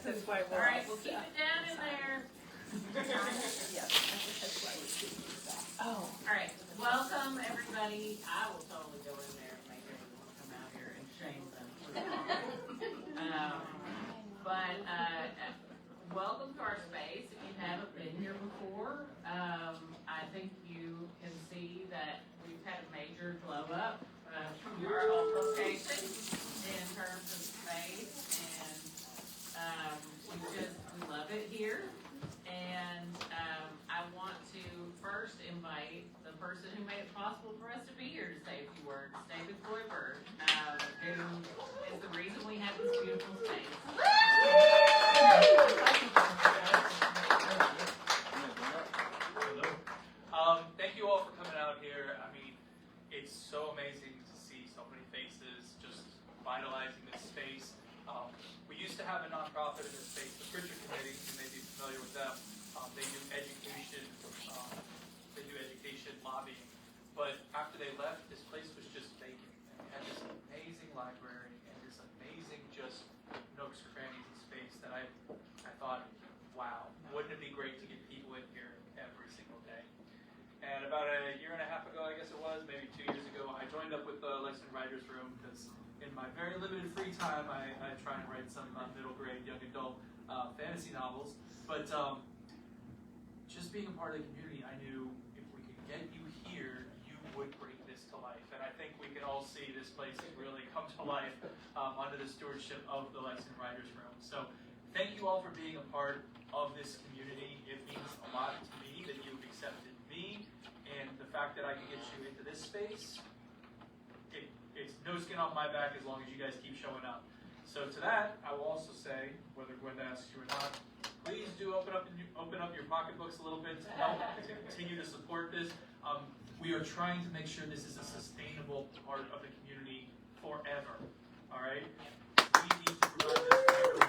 That's why we're All right, we'll keep it down in there. Yes, that's why we're speaking to that. Oh. All right, welcome everybody. I will totally go in there and make everyone come out here and shame them. Welcome to our space. If you haven't been here before, I think you can see that we've had a major glow up from our old location in terms of space, and we love it here. And I want to first invite the person who made it possible for us to be here to say a few words, David Gloiber, who is the reason we have this beautiful space. Thank you all for coming out here. I mean, it's so amazing to see so many faces just vitalizing this space. We used to have a nonprofit in this space, the Pritchard Committee. You may be familiar with them. They do education. They do education lobbying. But after they left, this place was just vacant. And we had this amazing library and this amazing just nooks, crannies, and space that I thought, wow, wouldn't it be great to get people in here every single day? And about a year and a half ago, I guess it was, maybe 2 years ago, I joined up with the Lexington Writers Room because in my very limited free time, I try and write some middle grade young adult fantasy novels. But just being a part of the community, I knew if we could get you here, you would bring this to life. And I think we can all see this place has really come to life under the stewardship of the Lexington Writers Room. So thank you all for being a part of this community. It means a lot to me that you've accepted me, and the fact that I can get you into this space, it's no skin off my back as long as you guys keep showing up. So to that, I will also say, whether Gwenda asks you or not, please do open up your pocketbooks a little bit to help to continue to support this. We are trying to make sure this is a sustainable part of the community forever. All right? We need to provide this for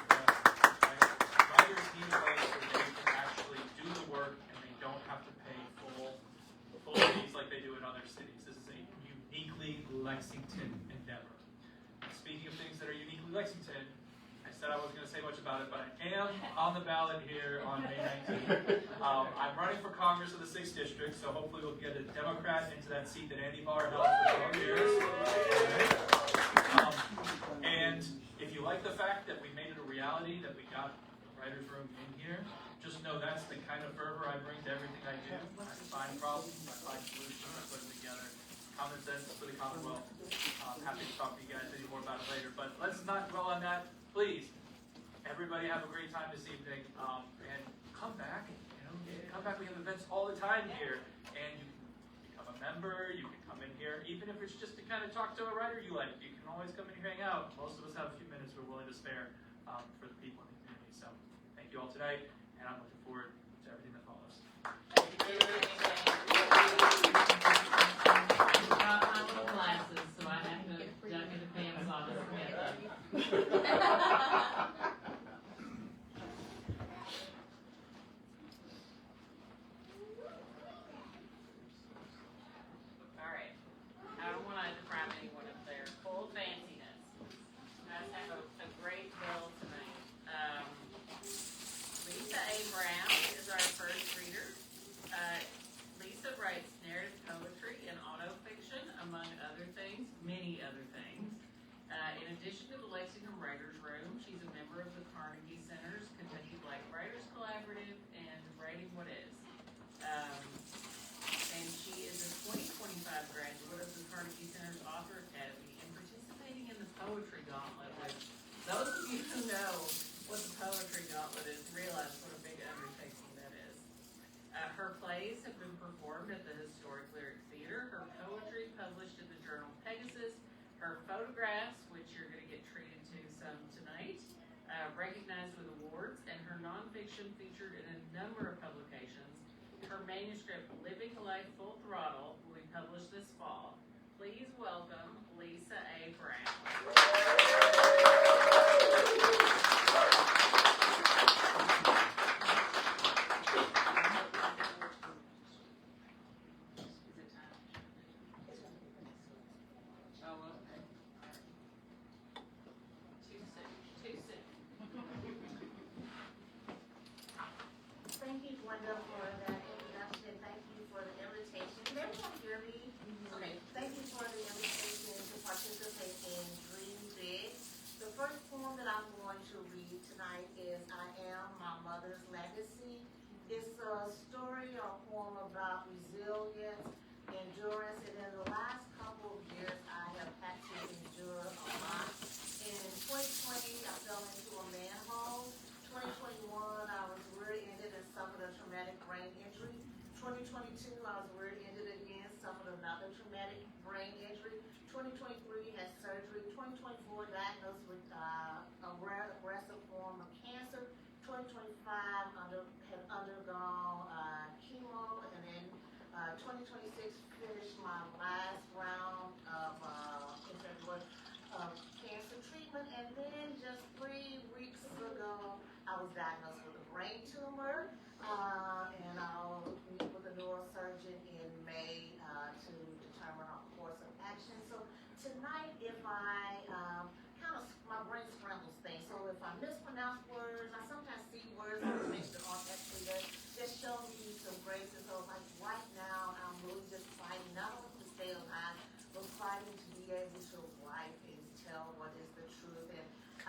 writers need a place where they can actually do the work and they don't have to pay full fees like they do in other cities. This is a uniquely Lexington endeavor. Speaking of things that are uniquely Lexington, I said I wasn't going to say much about it, but I am on the ballot here on May 19th. I'm running for Congress of the 6th District, so hopefully we'll get a Democrat into that seat that Andy Barr held for 12 years. And if you like the fact that we made it a reality, that we got the writer's room in here, just know that's the kind of fervor I bring to everything I do. I find problems, I find solutions, I put them together. Common sense for the Commonwealth. Happy to talk to you guys any more about it later, but let's not dwell on that. Please, everybody have a great time this evening, and come back. Come back. We have events all the time here, and you can become a member. You can come in here, even if it's just to kind of talk to a writer you like. You can always come in here, hang out. Most of us have a few minutes we're willing to spare for the people in the community. So, thank you all tonight, and I'm looking forward to everything that follows. My little glasses, so I have to duck into pants on to get them. All right. I don't want to deprive anyone of their full fanciness. You guys have a great bill tonight. Lisa A. Brown is our first reader. Lisa writes narrative poetry and autofiction, among other things, many other things. In addition to the Lexington Writers Room, she's a member of the Carnegie Center's Kentucky Black Writers Collaborative and Writing What Is. And she is a 2025 graduate of the Carnegie Center's Author Academy and participating in the Poetry Gauntlet, which those of you who know what the Poetry Gauntlet is realize what a big undertaking that is. Her plays have been performed at the Historic Lyric Theater, her poetry published in the journal Pegasus, her photographs, which you're going to get treated to some tonight, recognized with awards, and her nonfiction featured in a number of publications. Her manuscript, Living Life Full Throttle, will be published this fall. Please welcome Lisa A. Brown.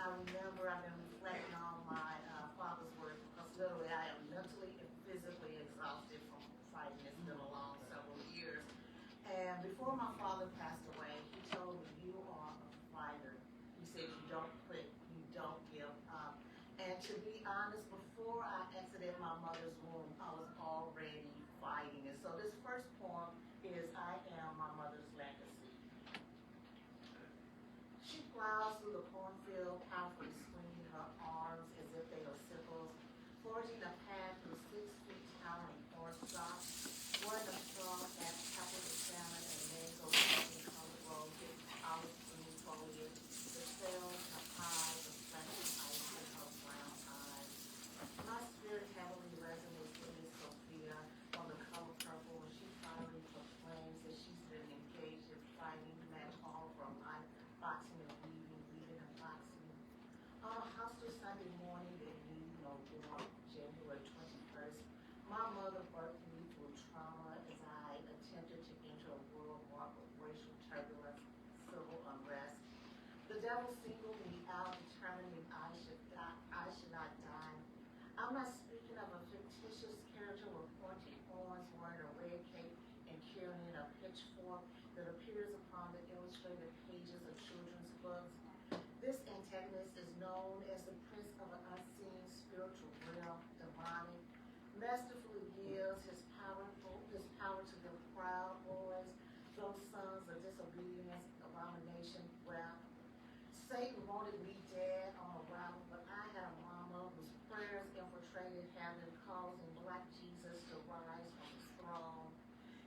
I remember I've been reflecting on my father's words because literally I am mentally and physically exhausted from fighting. It's been a long several years. And before my father passed away, he told me, you are a fighter. He said, you don't quit, you don't give up. And to be honest, before I exited my mother's womb, I was already fighting. And so this first poem is I Am My Mother's Legacy. She plows through the cornfield, powerfully swinging her arms as if they are sickles, forging a path through 6 feet towering corn stalks, wearing a straw at pepper the salmon and mango in colored roses, olive green foliage, the sails, her pies, the flashing ice in her brown eyes. My spirit heavily resonates with Miss Sophia on the color purple when she finally proclaims that she's been engaged in fighting men all of her life, boxing and weaving and boxing. On a hostile Sunday morning that knew no war, January 21st, my mother birthed me through trauma as I attempted to enter a world marked with racial turbulence, civil unrest. The devil singled me out, determining I should not die. I'm not speaking of a fictitious character with pointy horns, wearing a red cape and carrying a pitchfork that appears upon the illustrated pages of children's books. This antagonist is known as the prince of an unseen spiritual realm, demonic, masterfully yields his power to the proud boys, those sons of disobedience, abomination, wrath. Satan wanted me dead on arrival, but I had a mama whose prayers infiltrated heaven, causing Black Jesus to rise from his throne.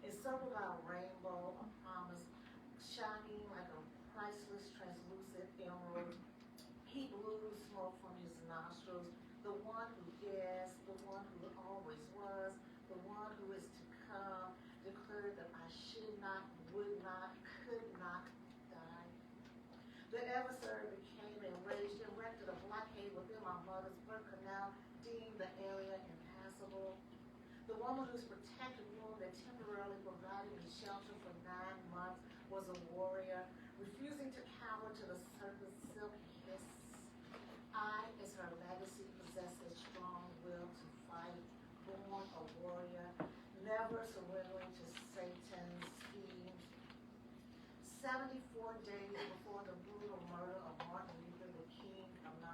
Encircled by a rainbow, a promise, shining like a priceless, translucent emerald. He blew smoke from his nostrils, the one who is, the one who always was, the one who is to come, declared that I should not, would not, could not die. The adversary became enraged and erected a blockade within my mother's birth canal, deemed the area impassable. The woman whose protective room that temporarily provided me shelter for 9 months was a warrior, refusing to cower to the serpent's silky hiss. I, as her legacy, possess a strong will to fight, born a warrior, never surrendering to Satan's schemes. 74 days before the brutal murder of Martin Luther King of $9,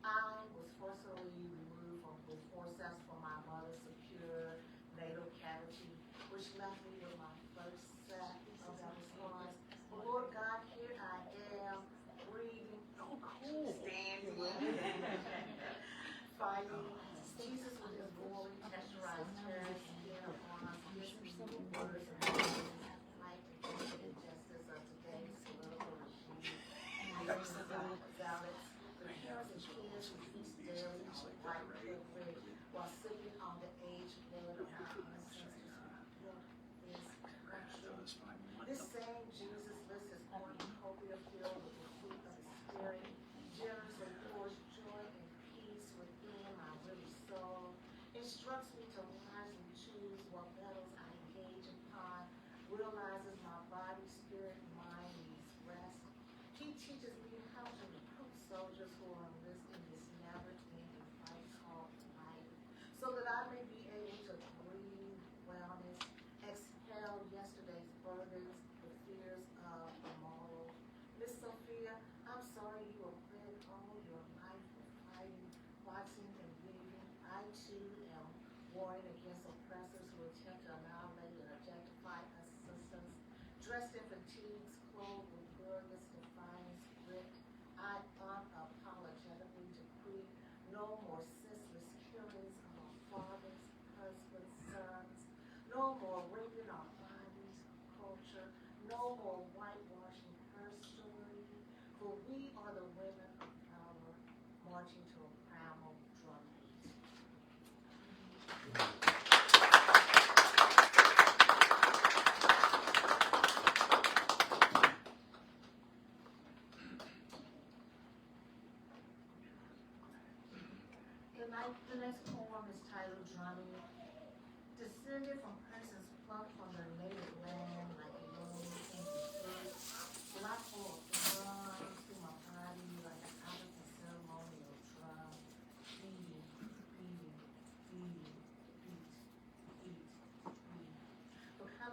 I was forcibly removed from the forceps from my mother's secure natal cavity, which left me with my first set of that response. Lord God, here I am, breathing, standing, fighting. Jesus with his glory, texturized terror, skin upon us, gives me the words and fight against the injustice of today's political regime. Zealots, the parents and kids who feast daily on white privilege while sipping on the aged blood of our ancestors who built this country. This same Jesus lists his cornucopia filled with the fruit of the Spirit, generously pours joy and peace within my really soul, instructs me to wisely choose what battles I engage upon, realizes my body, spirit, mind needs rest. He teaches me how to recruit soldiers who are enlisted in this never-ending fight called life, so that I may be able to breathe wellness, exhale yesterday's burdens, the fears of tomorrow. Miss Sophia, I'm sorry you were fed all your life with fighting, boxing, and weaving. I too am warring against oppressors who attempt to annihilate and objectify us systems. Dressed in fatigues, clothed with goodness, defying grit, I unapologetically decree no more senseless killings of our fathers, husbands, sons, no more raping our bodies, culture, no more whitewashing her story, for we are the women of power, marching to a primal drum beat. The next poem is titled Drumming. Descended from princes plucked from their native land like a lonely empty fruit, black full of drums through my body like an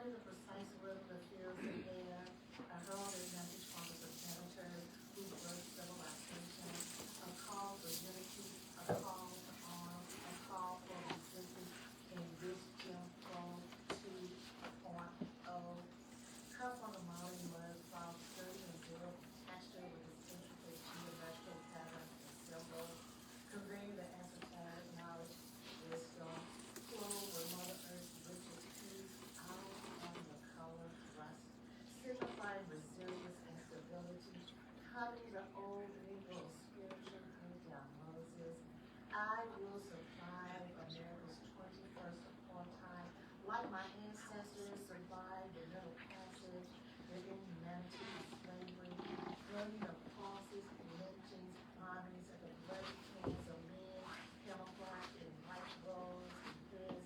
Finding the precise rhythm that fills the air, a heralded message from the senators who birth civilization, a call for unity, a call to arms, a call for resistance in this Jim Crow 2.0. Cup on the Molly mud, soft, sturdy and good, texture with its intricate geometrical patterns and symbols, conveying the esoteric knowledge, wisdom, flow with Mother Earth's richest peace, out on the color rust, signifying resilience and stability, cutting the old Negro spiritual hood down Moses. I will survive America's 21st upon time, like my ancestors survived the Middle Passage, the inhumanity of slavery, burning of crosses, lynchings, armies, and the bloody hands of men, camouflaged in white robes and his,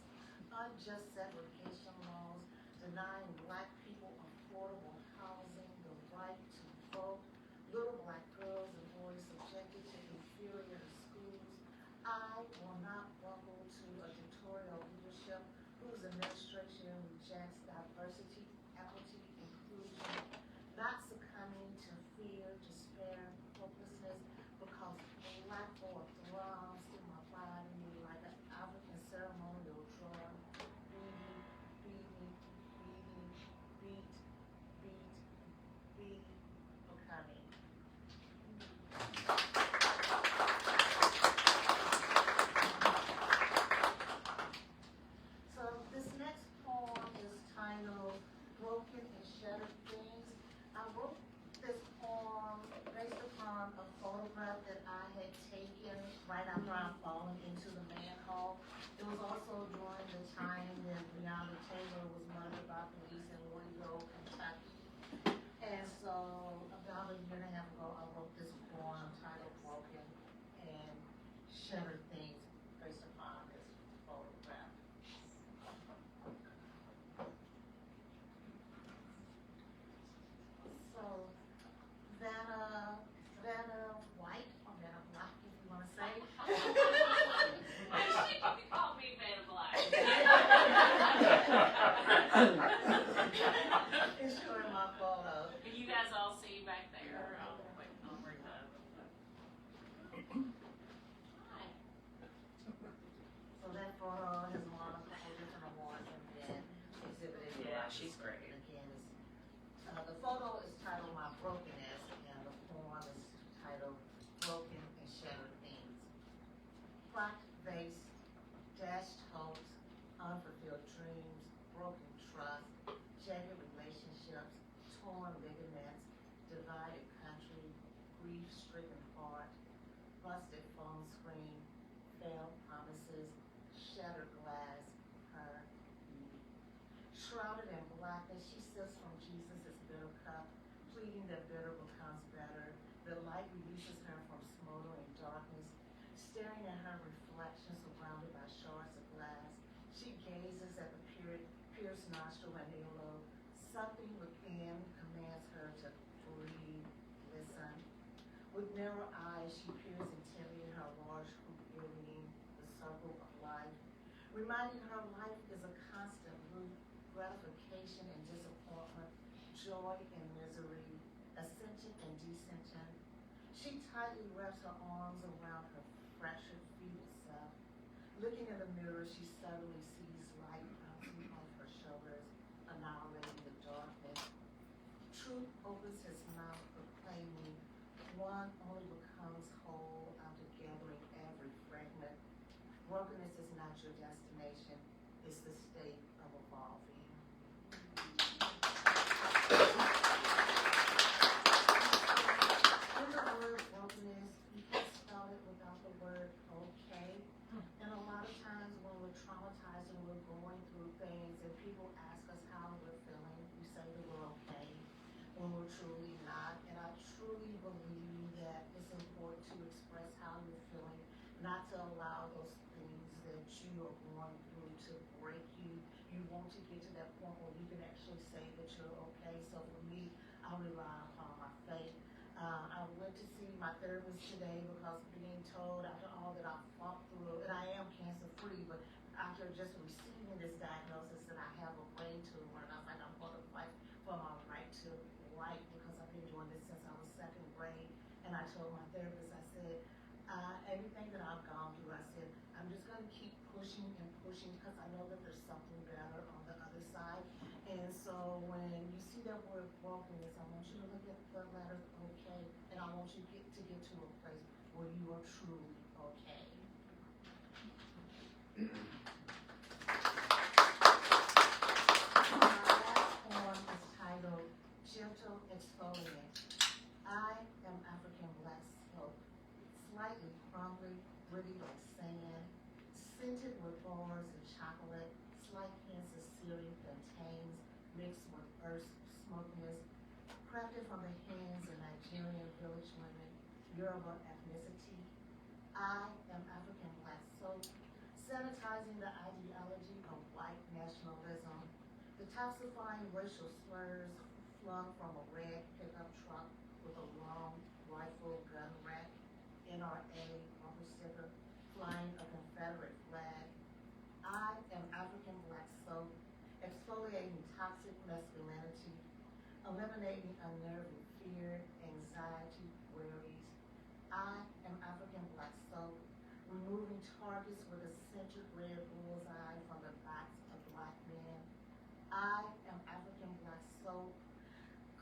unjust segregation laws, denying black people affordable housing, the right to vote, little black girls and boys subjected to inferior schools. I will not buckle to a dictatorial leadership whose administration rejects diversity, equity, inclusion, not succumbing to fear, despair, hopelessness, because black boy throbs in my body like an African ceremonial drum. Beat, becoming. So this next poem is titled Broken and Shattered Things. I wrote this poem based upon a photograph that I had taken right after I fallen into the manhole. It was also during the time that Breonna Taylor was murdered by police in Louisville, Kentucky. And so about a year and a half ago, I wrote this poem titled Broken and Shattered Things based upon this photograph. So Vanna White, or Vanna Black, if you want to say. She could call me Vanna Black. It's showing my photo. Can you guys all see back there? I'll bring that up. Hi. So that photo has won a couple different awards and been exhibited. Yeah, she's great. Again, the photo is titled My Brokenness, and the poem is titled Broken and Shattered Things. Cracked vase, dashed hopes, unfulfilled dreams, broken trust, jagged relationships, torn ligaments, divided country, grief-stricken heart, busted phone screen, failed promises, shattered glass, her beauty. Shrouded in blackness, she sips from Jesus' bitter cup, pleading that bitter becomes better. The light releases her from smoldering darkness, staring at her reflection surrounded by shards of glass. She gazes at the pierced nostril and earlobe. Something within commands her to breathe, listen. With narrow eyes, she peers intently in her large hoop earring, the circle of life, reminding her life is a constant loop, gratification and disappointment, joy and misery, ascension and descension. She tightly wraps her arms around her fractured feeble self. Looking in the mirror, she suddenly sees light bouncing off her shoulders, annihilating the darkness. Truth opens his mouth, proclaiming, one only becomes whole after gathering every fragment. Brokenness is not your destination, it's the state of evolving. In the word brokenness, you can spell it without the word okay. And a lot of times when we're traumatized and we're going through things and people ask us how we're feeling, we say that we're okay when we're truly not. And I truly believe that it's important to express how you're feeling, not to allow those things that you are going through to break you. You want to get to that point where you can actually say that you're okay. So for me, I rely upon my faith. I went to see my therapist today because being told after all that I fought through, and I am cancer free, but after just receiving this diagnosis that I have a brain tumor, and I was like, I'm going to fight for my right to write because I've been doing this since I was second grade. And I told my therapist, I said, everything that I've gone through, I said, I'm just going to keep pushing and pushing because I know that there's something better on the other side. And so when you see that word brokenness, I want you to look at the letter okay, and I want you to get to a place where you are truly okay. My last poem is titled Gentle Exfoliant. I am African Black Soap, slightly crumbly, gritty like sand, scented with bars and chocolate, slight hints of cereal contains, mixed with earth's smokiness, crafted from the hands of Nigerian village women, Yoruba ethnicity. I am African Black Soap, sanitizing the ideology of white nationalism, detoxifying racial slurs flung from a red pickup truck with a long rifle gun rack, NRA bumper sticker, flying a Confederate flag. I am African Black Soap, exfoliating toxic masculinity, eliminating unnerving fear, anxiety, worries. I am African Black Soap, removing targets with a centered red bullseye from the backs of Black men. I am African Black Soap,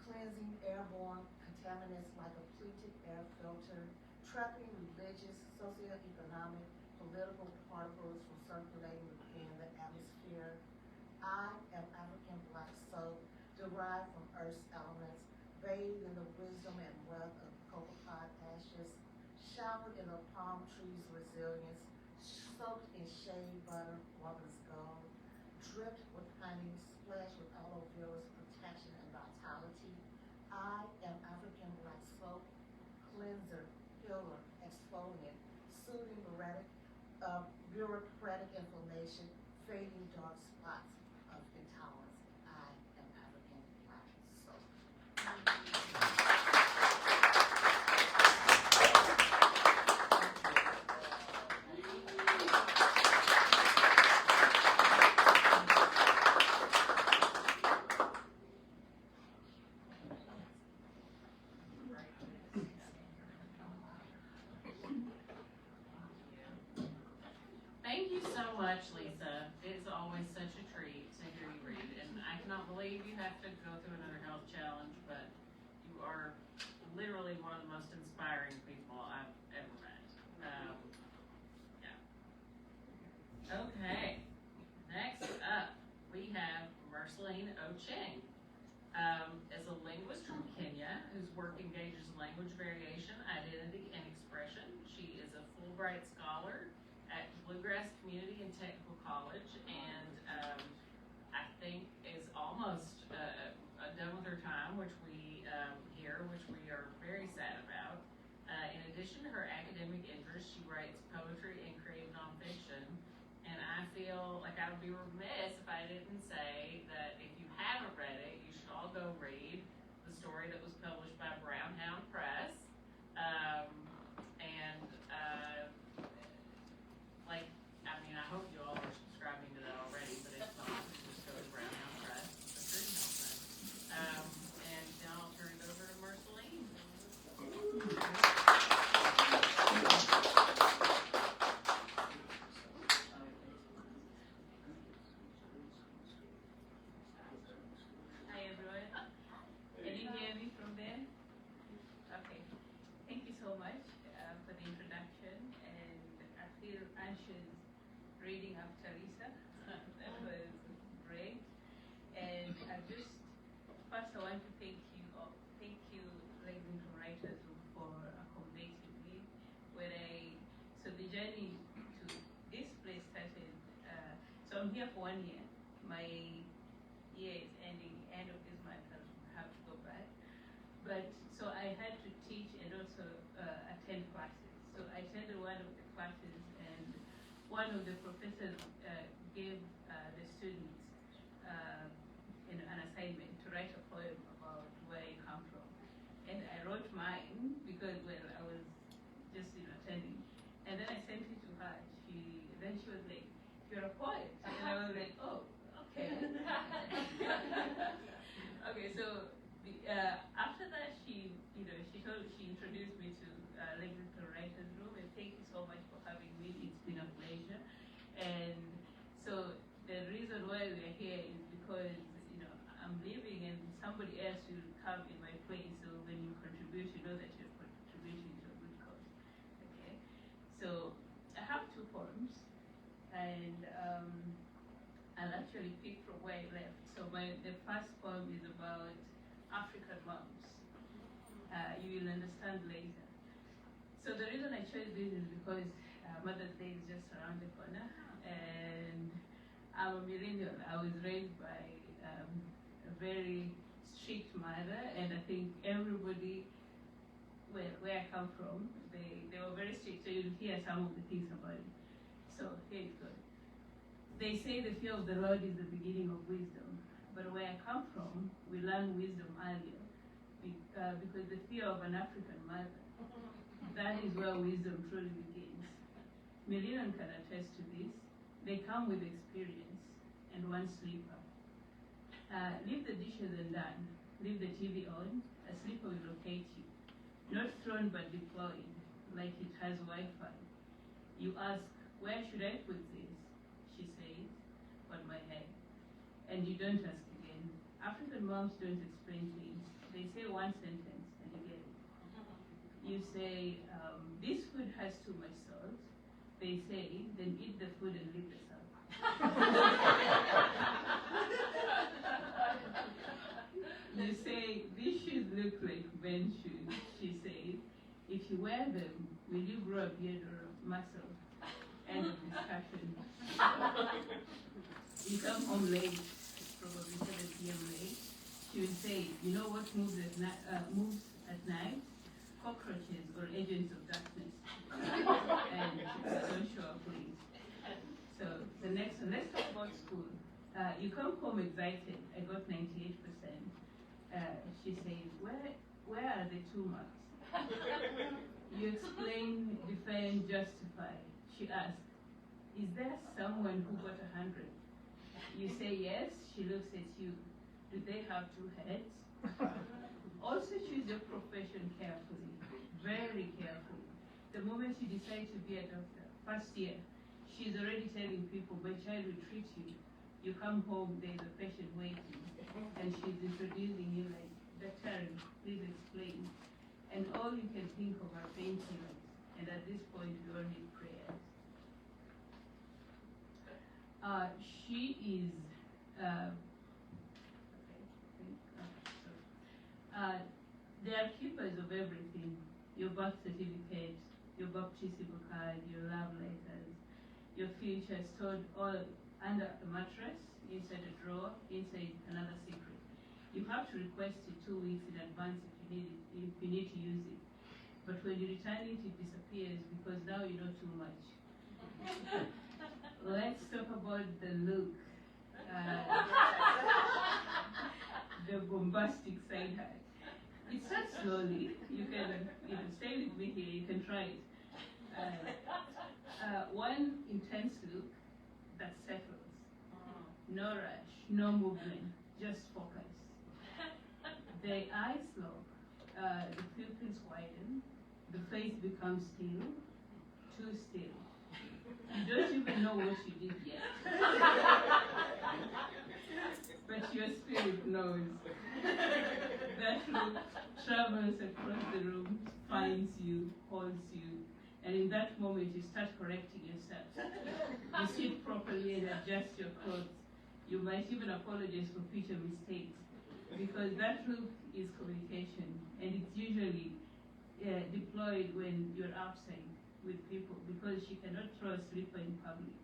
cleansing airborne contaminants like a pleated air filter, trapping religious, socioeconomic, political particles from circulating within the atmosphere. I am African Black Soap, derived from Earth's elements, bathed in the wisdom and wealth of cocoa pod ashes, showered in the palm tree's resilience, soaked in shea butter, woman's gold, dripped with honey, splashed with aloe vera's protection and vitality. I am African Black Soap, cleanser, healer, exfoliant, soothing bureaucratic inflammation, fading dark spots of intolerance. I am African Black Soap. Thank you so much, Lisa. It's always such a treat to hear you read, and I cannot believe you have to go through another health challenge, but you are literally one of the most inspiring people I've ever met. Yeah. Okay. Next up, we have Merceline Ochieng. Is a linguist from Kenya whose work engages language variation, identity, and expression. She is a Fulbright scholar at Bluegrass Community and Technical College, and I think is almost done with her time, which we which we are very sad about. In addition to her academic interests, she writes poetry and creative nonfiction, and I feel like I would be remiss if I didn't say that if you haven't read it, you should all go read the story that was published by Brown Hound Press. I hope you all are subscribing to that already, but if not, just go to Brown Hound Press. It's a free helpment. And now I'll turn it over to Merceline. Hi everyone. Can you hear me from there? Okay. Thank you so much for the introduction, and I feel anxious reading after Lisa. That was great. And I just first I want to thank you Lexington Writers Room for accommodating me. So the journey to this place started. So I'm here for 1 year. My year is ending end of this month. I have to go back. But so I had to teach and also attend classes. So I attended one of the classes, and one of the professors gave the students an assignment to write a poem about where I come from. And I wrote mine because, well, I was just attending. And then I sent it to her. Then she was like, you're a poet. And I was like, oh, okay. Okay, so after that, she introduced me to Lexington Writers Room, and thank you so much for having me. It's been a pleasure. And so the reason why we're here is because, I'm leaving and somebody else will come in my place. So when you contribute, you know that you're contributing to a good cause. Okay. So I have 2 poems, and I'll actually pick from where I left. So the first poem is about African moms. You will understand later. So the reason I chose this is because Mother's Day is just around the corner, and I'm a millennial. I was raised by a very strict mother, and I think everybody where I come from, they were very strict, so you'll hear some of the things about it. So here it goes. They say the fear of the Lord is the beginning of wisdom, but where I come from, we learn wisdom earlier, because the fear of an African mother, that is where wisdom truly begins. Merceline can attest to this. They come with experience and one sleeper. Leave the dishes undone, leave the TV on, a sleeper will locate you. Not thrown but deployed, like it has Wi-Fi. You ask, where should I put this? She says, on my head. And you don't ask again. African moms don't explain things. They say one sentence and you get it. You say, this food has too much salt. They say, then eat the food and leave the salt. You say, these shoes look like men's shoes. She says, if you wear them, will you grow a beard or a muscle? End of discussion. You come home late, probably 7 p.m. late. She will say, you know what moves at night? Cockroaches or agents of darkness. And don't show up, please. So the next one, let's talk about school. You come home excited. I got 98%. She says, where are the 2 marks? You explain, defend, justify. She asks, is there someone who got 100? You say yes. She looks at you. Do they have 2 heads? Also choose your profession carefully, very carefully. The moment you decide to be a doctor, first year, she's already telling people, my child will treat you. You come home, there's a patient waiting, and she's introducing you like, Dr. please explain. And all you can think of are painkillers, and at this point, we all need prayers. She is, they are keepers of everything. Your birth certificate, your baptismal card, your love letters, your future stored all under a mattress, inside a drawer, inside another secret. You have to request it 2 weeks in advance if you need to use it. But when you return it, it disappears because now you know too much. Let's talk about the look. The bombastic side hat. It starts slowly. You can stay with me here. You can try it. One intense look that settles. No rush, no movement, just focus. The eyes lock, the pupils widen, the face becomes still, too still. You don't even know what you did yet. But your spirit knows. That look travels across the room, finds you, holds you, and in that moment you start correcting yourself. You sit properly and adjust your clothes. You might even apologize for future mistakes, because that look is communication, and it's usually deployed when you're outside with people, because she cannot throw a slipper in public.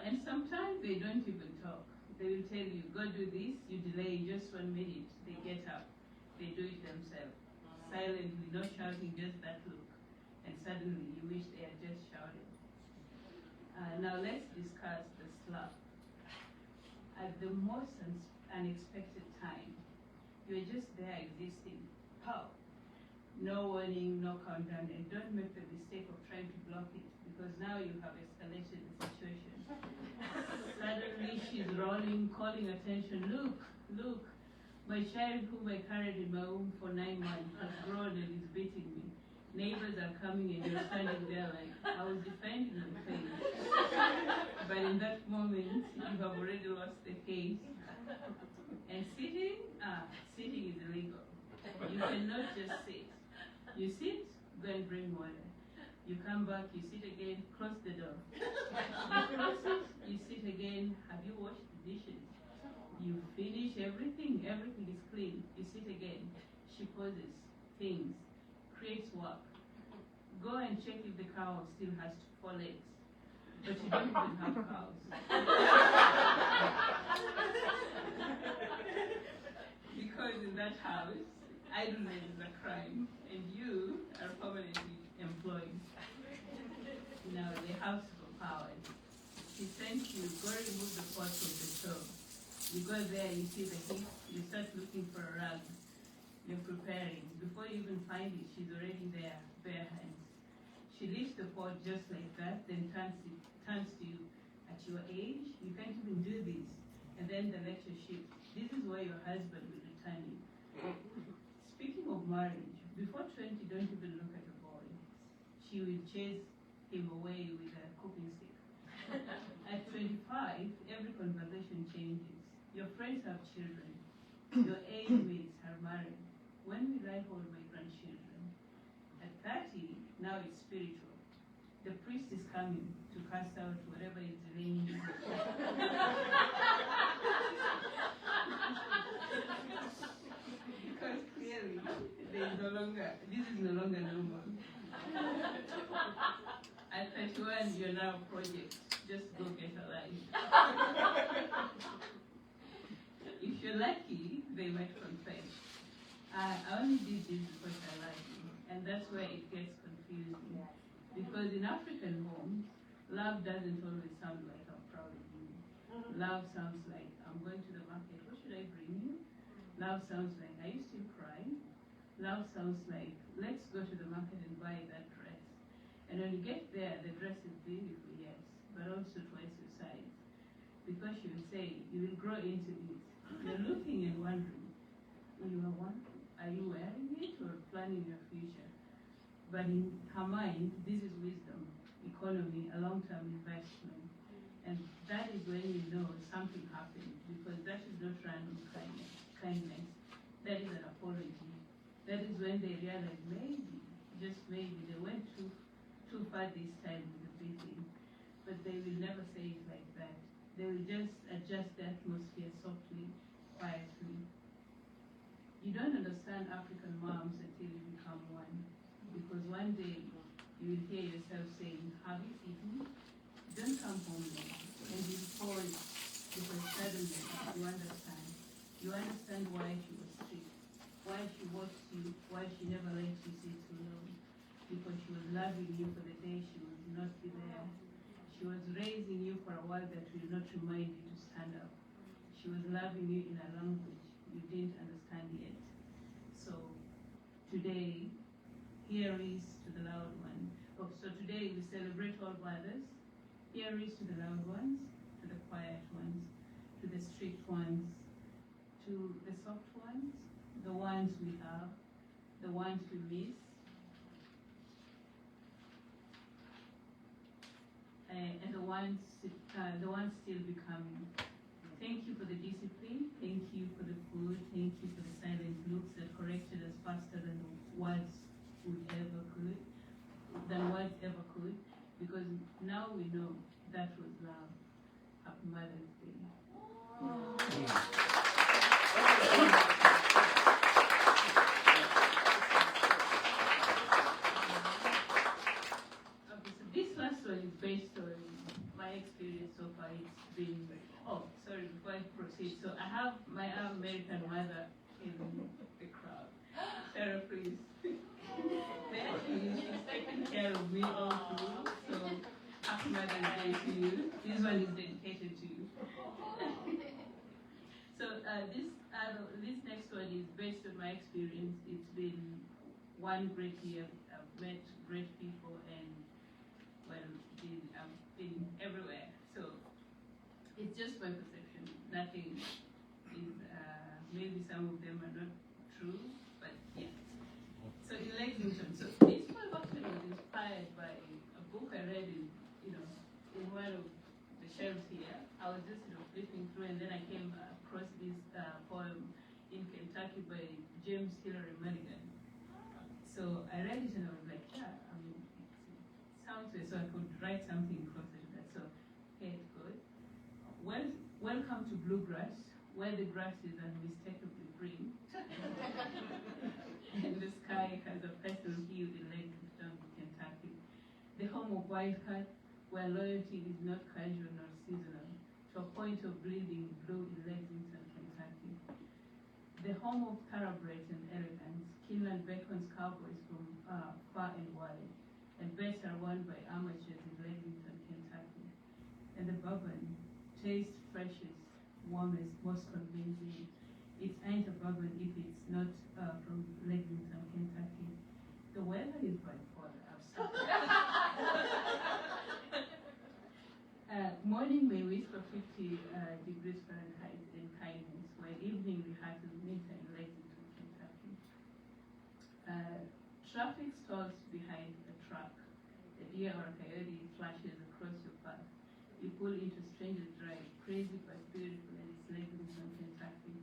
And sometimes they don't even talk. They will tell you, go do this, you delay just 1 minute, they get up, they do it themselves. Silently, no shouting, just that look. And suddenly you wish they had just shouted. Now let's discuss the slap. At the most unexpected time, you're just there existing. Pow! no warning, no countdown, and don't make the mistake of trying to block it, because now you have escalated the situation. Suddenly she's rolling, calling attention. Look, look, my child whom I carried in my womb for 9 months has grown and is beating me. Neighbors are coming and you're standing there like, I was defending the faith. But in that moment, you have already lost the case. And sitting is illegal. You cannot just sit. You sit, go and bring water. You come back, you sit again, close the door. You close it, you sit again, have you washed the dishes? You finish everything is clean. You sit again. She pauses, thinks, creates work. Go and check if the cow still has 4 legs. But you don't even have cows. Because in that house, idleness is a crime, and you are permanently employed. Now the house overpowered. She sent you, go remove the pot from the stove. You go there, you see the heat, you start looking for a rug. You're preparing. Before you even find it, she's already there, bare hands. She lifts the pot just like that, then turns to you. At your age, you can't even do this. And then the lecture shifts. This is where your husband will return you. Speaking of marriage, before 20, don't even look at a boy. She will chase him away with a cooking stick. At 25, every conversation changes. Your friends have children. Your age mates are married. When will I hold my grandchildren? At 30, now it's spiritual. The priest is coming to cast out whatever is delaying you. Because clearly, this is no longer normal. At 31, you're now a project. Just go get a life. If you're lucky, they might confess. I only did this because I like you. And that's where it gets confusing. Because in African homes, love doesn't always sound like I'm proud of you. Love sounds like, I'm going to the market, what should I bring you? Love sounds like, are you still crying? Love sounds like, let's go to the market and buy that dress. And when you get there, the dress is beautiful, yes, but also twice your size. Because she will say, you will grow into it. You're looking and wondering, are you wearing it or planning your future? But in her mind, this is wisdom, economy, a long-term investment. And that is when you know something happened, because that is not random kindness. That is an apology. That is when they realize maybe, just maybe, they went too far this time with the beating. But they will never say it like that. They will just adjust the atmosphere softly, quietly. You don't understand African moms until you become one. Because one day you will hear yourself saying, have you eaten? Don't come home now. And you pause, because suddenly you understand. You understand why she was strict, why she watched you, why she never let you sit alone. Because she was loving you for the day she would not be there. She was raising you for a world that will not remind you to stand up. She was loving you in a language you didn't understand yet. So today, here is to the loud one. Oh, so today we celebrate all mothers. Here is to the loud ones, to the quiet ones, to the strict ones, to the soft ones, the ones we have, the ones we miss, and the ones still becoming. Thank you for the discipline. Thank you for the food. Thank you for the silent looks that corrected us faster than words ever could, because now we know that was love. Happy Mother's Day. Okay, so this last one is based on my experience so far. It's been, before I proceed, so I have my American mother in the crowd. Sarah, please. There she is. She's taking care of me all through. So happy Mother's Day to you. This one is dedicated to you. So this next one is based on my experience. It's been one great year. I've met great people, and well, I've been everywhere. So it's just my perception. Nothing is, maybe some of them are not true, but yeah. So in Lexington, so this one actually was inspired by a book I read in one of the shelves here. I was just flipping through, and then I came across this poem in Kentucky by James Hillary Mulligan. So I read it and I was like, yeah, I mean, it sounds good, so I could write something closer to that. So here it goes. Welcome to Bluegrass, where the grass is unmistakably green, and the sky has a personal hue in Lexington, Kentucky. The home of Wildcat, where loyalty is not casual nor seasonal, to a point of bleeding blue in Lexington, Kentucky. The home of thoroughbreds and elegance, Kinland beckons cowboys from far and wide, and bets are won by amateurs in Lexington, Kentucky. And the bourbon, taste freshest, warmest, most convincing. It ain't a bourbon if it's not from Lexington, Kentucky. The weather is bipolar. Morning may whisper 50 degrees Fahrenheit in kindness, while evening rehearses winter in Lexington, Kentucky. Traffic stalls behind a truck. A deer or a coyote flashes across your path. You pull into Stranger's Drive, crazy but beautiful, and it's Lexington, Kentucky.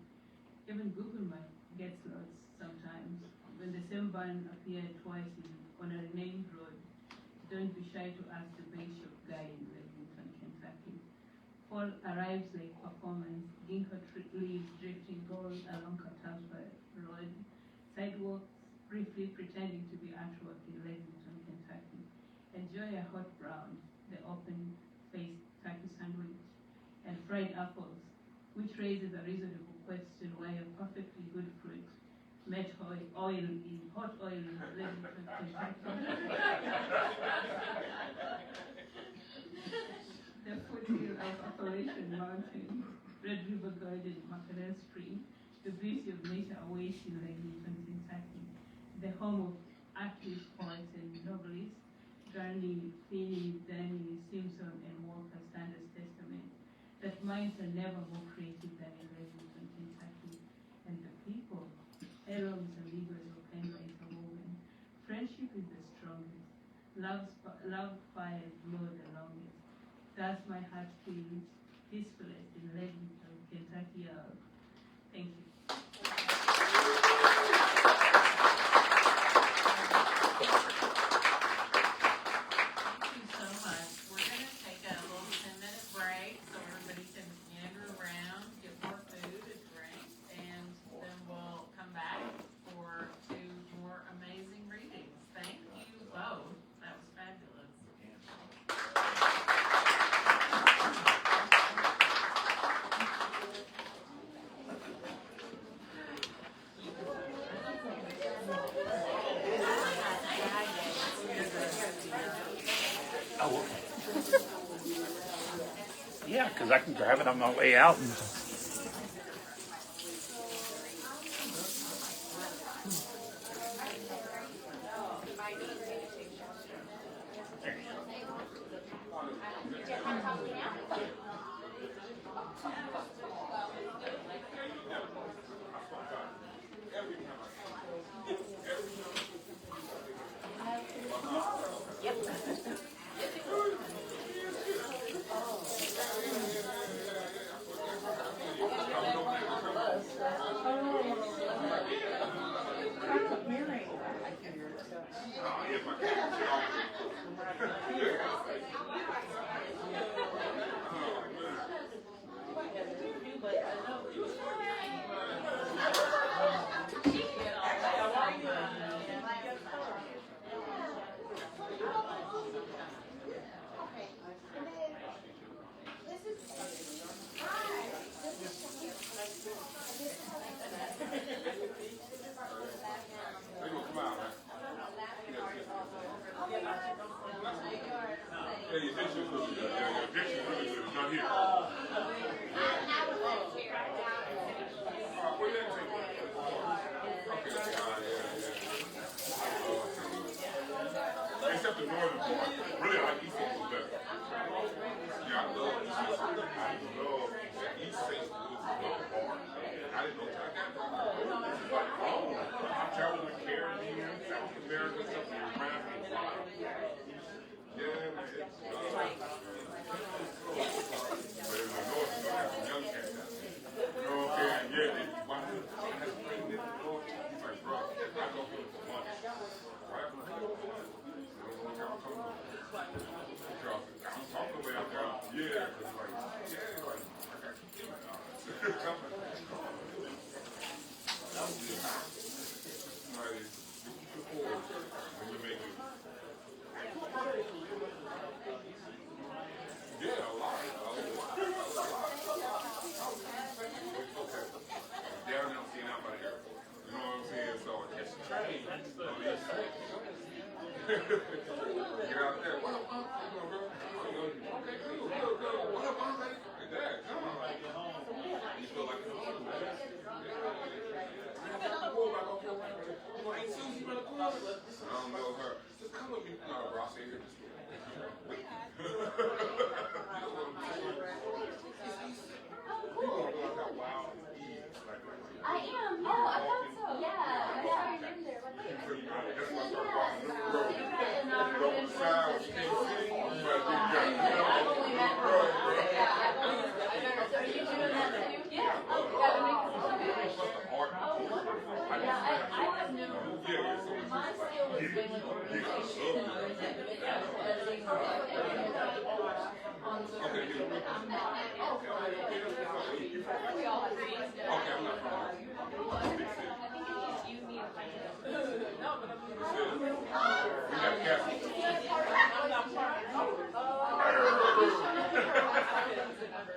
Even Google Maps gets lost sometimes. When the same van appeared twice on a renamed road, don't be shy to ask the base shop guy in Lexington, Kentucky. Fall arrives like performance, ginkgo leaves drifting gold along Catalpa Road, sidewalks briefly pretending to be artwork in Lexington, Kentucky. Enjoy a hot brown, the open-faced turkey sandwich, and fried apples, which raises a reasonable question why a perfectly good fruit met hot oil in Lexington, Kentucky. The foothill of Appalachian Mountain, Red River Garden, Mackerel Spring, the beauty of nature awaits in Lexington, Kentucky. The home of artists, poets, and novelists, Gurney, Finney, Danny, Simpson, and Walker stand as testament that minds are never more creative than in Lexington, Kentucky. And the people, Eros, amigos, or pen by interwoven. Friendship is the strongest. Love fires blow the longest. Thus my heart feels peacefulest in Lexington, Kentucky. Thank you. Yeah, because I can grab it on my way out. And Okay. that's the northern part. Really, I like East St. Louis better. Yeah, I love East St. Louis. I love East St. Louis is the part. I didn't know till I got there. Like, oh, I traveled in the Caribbean, South America, stuff around me. Yeah, man. But in the north, you got some young cats out there. You know what I'm saying? Yeah, they, why I had a friend in the north. He's like, bro, I go for lunch. Right? I'm like, you know what I'm talking about? Because I don't talk no way out there. Yeah, because like, yeah, like, I got to keep it out. That would be hot. Like, look forward when you make it. Yeah, a lot. Okay. Down there, I'm seeing out by the airport. You know what I'm saying? So I catch the train. Get out there. What up, Mom? You know, girl? Okay, good. What up, Mom? Like that. Come on. You feel like you're home. Hey, Susie, you better come on. I don't know her. Just come with me. No, bro, I'll stay here. Wait. You know what I'm saying? You gonna go like wild and easy. I am. Oh, I thought so. Yeah. I saw your name there. Like, wait. That's why I started walking up the road. You go inside, you can't see. You better get down. You know, I've only met her. Yeah, I've only met her. So are you doing that too? Yeah. Oh, you gotta make us a yeah, I have no. My skill is been with organization or editing or on Zoom. I'm not. We all agree. Okay, I'm not wrong. I think it's just you, me, and Mike. No, but I'm We got Cassie.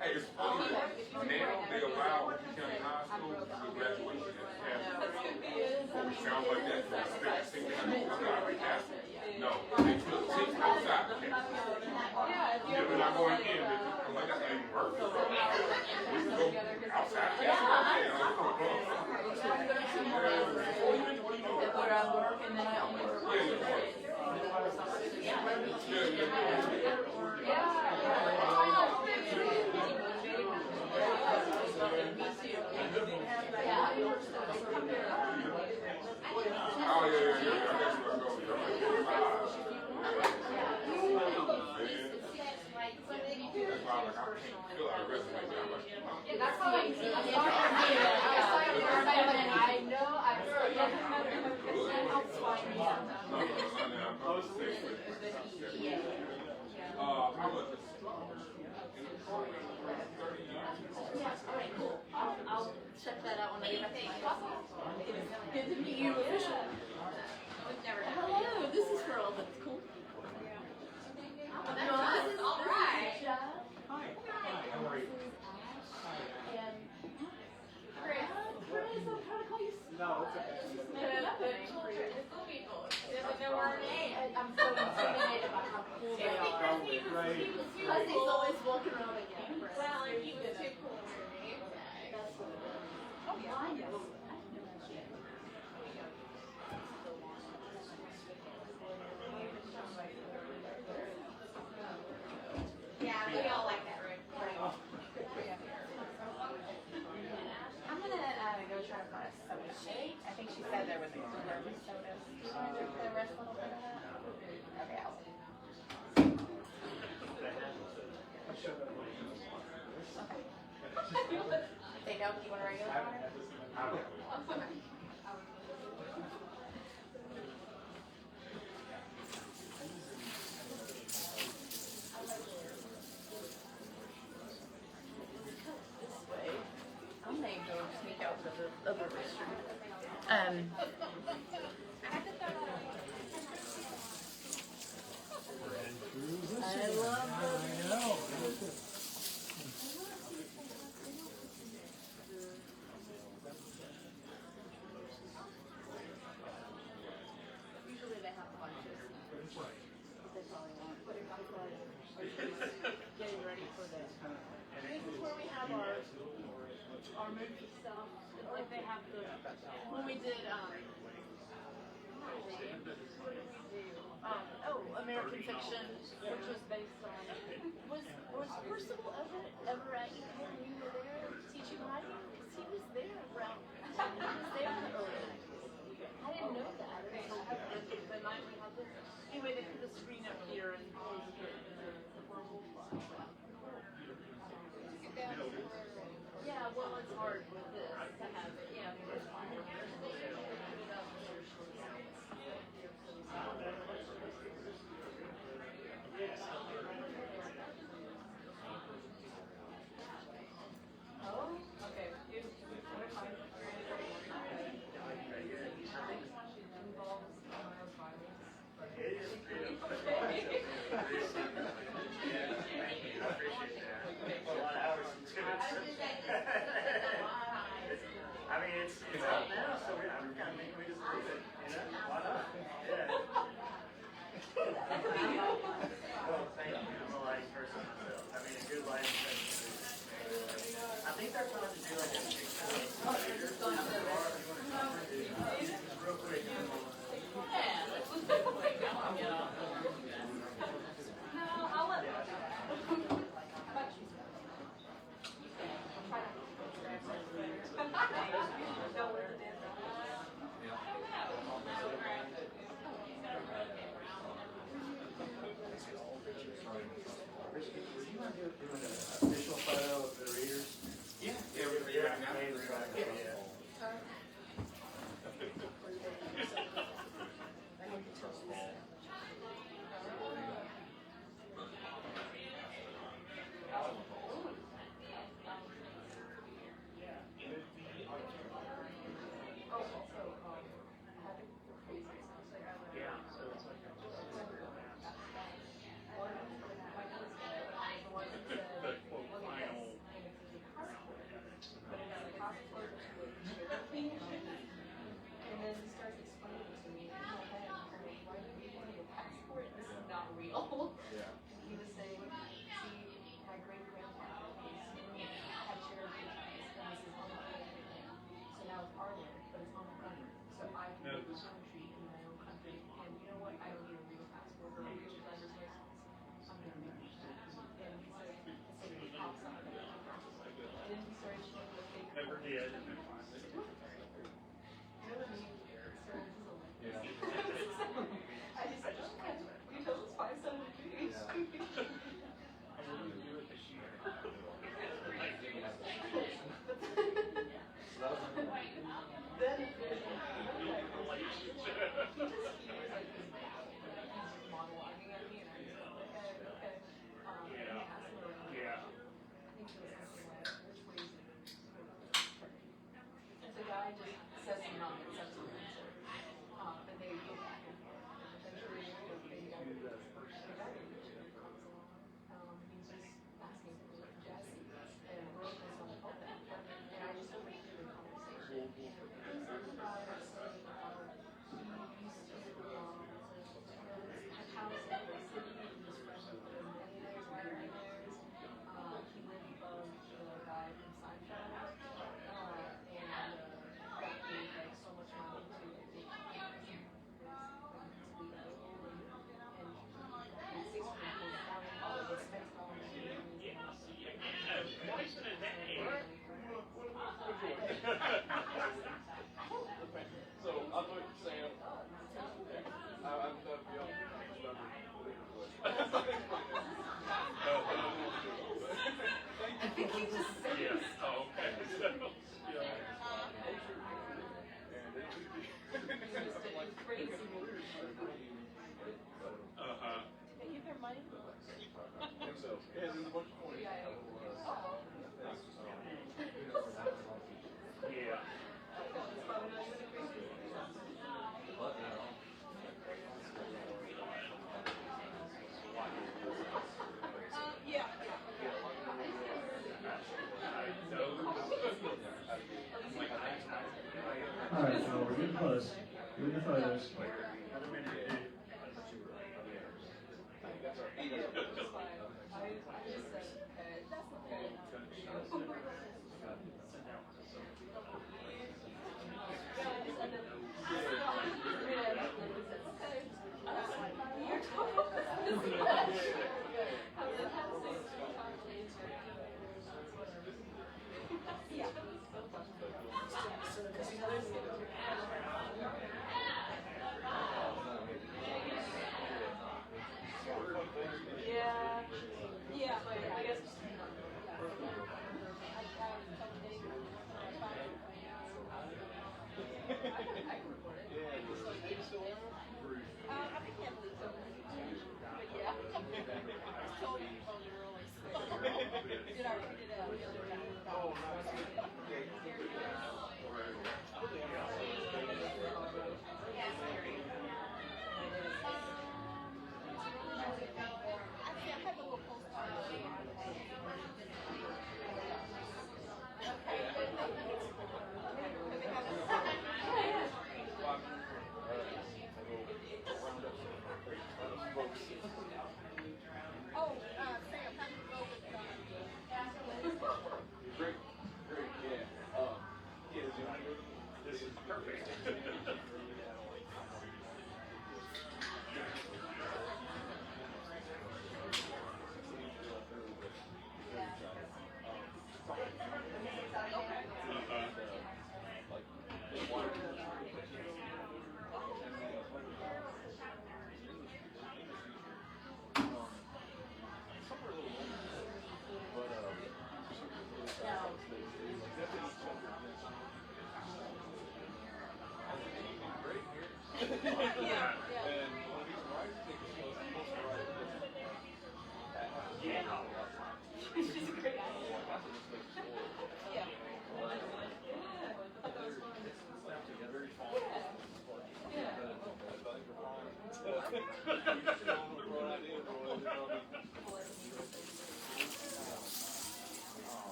Hey, it's funny. Now they allow County High School to graduation at Cassie. Sounds like that. No, they took 6 outside the campus. Yeah, they're not going in. I'm like, that's not even worth it. We can go outside the campus. Where I work and then I only work. Oh, yeah. That's where I go. That's why I can't fill out a resume that much. That's how I see it. I know I've heard that helps find me Alright, cool. I'll check that out when I get back to my office. Good to meet you officially. Hello, this is for all that's cool. This is all right. Hi. How are you? Chris, I'm trying to call you. No, it's okay. I'm so intimidated by how cool they are. Because he's always walking around like cameras. Well, and he was too cool for me. Oh, yeah. I know. Yeah, we all like that, right? I'm gonna go try to find a soda shake. I think she said there was a cooler with sodas. Do you want to drink the rest a little bit of that? Okay, I'll see. Okay. If they don't, do you want a regular water? Okay. I may go sneak out to the other restroom. I love usually they have lunches. They probably won't. Getting ready for this. This is where we have our movie stuff. Like they have the when we did what did we do? fiction, which was based on. Was Percival ever at you when you were there teaching writing? Because he was there around. He was there in the early 90s. I didn't know that. The night we had this. Anyway, they put the screen up here and closed the horrible file. Yeah, well, it's hard with this to have it. Yeah, because oh, okay. What if I I mean, it's out now, so we kind of think we just leave it, you know? Why not? Yeah. Well, thank you. I'm a light person myself. I mean, a good light person. I think they're trying to do like a picture of real quick. No, I'll let Official photo of the readers? Yeah, Never did. Alright, so we're getting close. Doing the photos.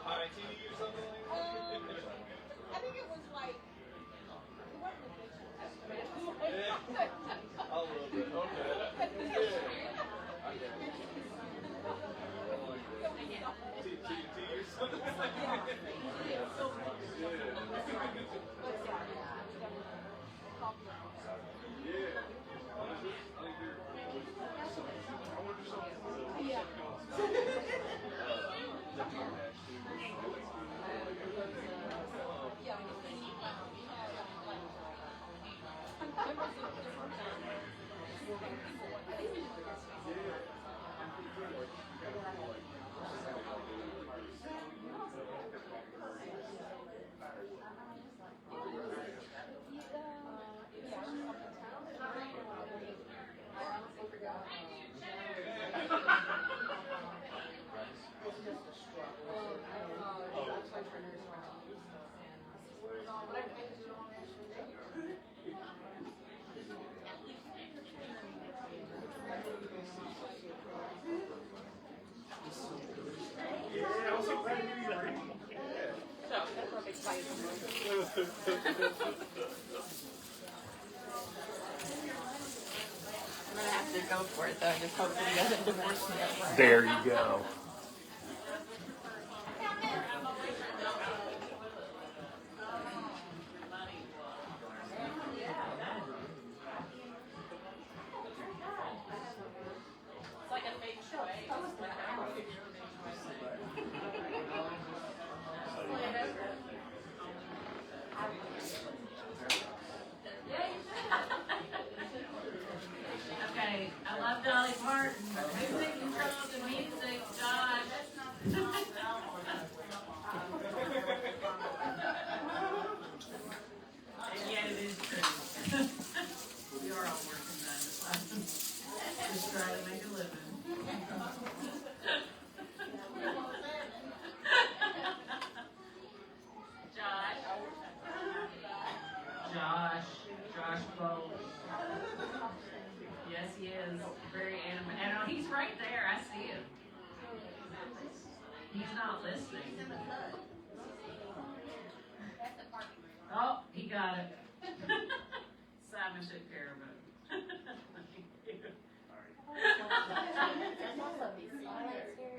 High tea or something like that? I think it was like, it wasn't a big A little bit, okay. Yeah. I get it. Tea or something like that? I'm gonna have to go for it though, just hopefully he doesn't divorce me. There you go. It's like a fake show. Okay, I love Dolly Parton, but who's in control of the music? Josh. And yet it is true. We are all working 9 to 5. Just trying to make a living. Josh Bolt. Yes, he is. Very animated. And he's right there. I see him. He's not listening. Oh, he got it. Simon took care of it.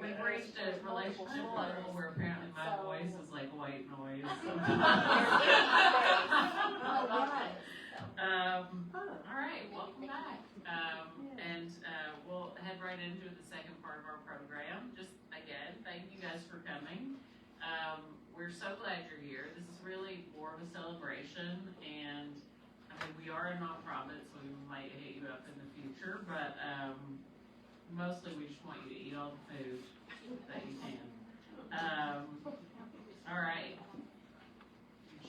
We've reached a relationship level where apparently my voice is like white noise. All right, welcome back. We'll head right into the second part of our program. Just again, thank you guys for coming. We're so glad you're here. This is really more of a celebration, and I mean, we are a nonprofit, so we might hit you up in the future, but mostly we just want you to eat all the food that you can. All right,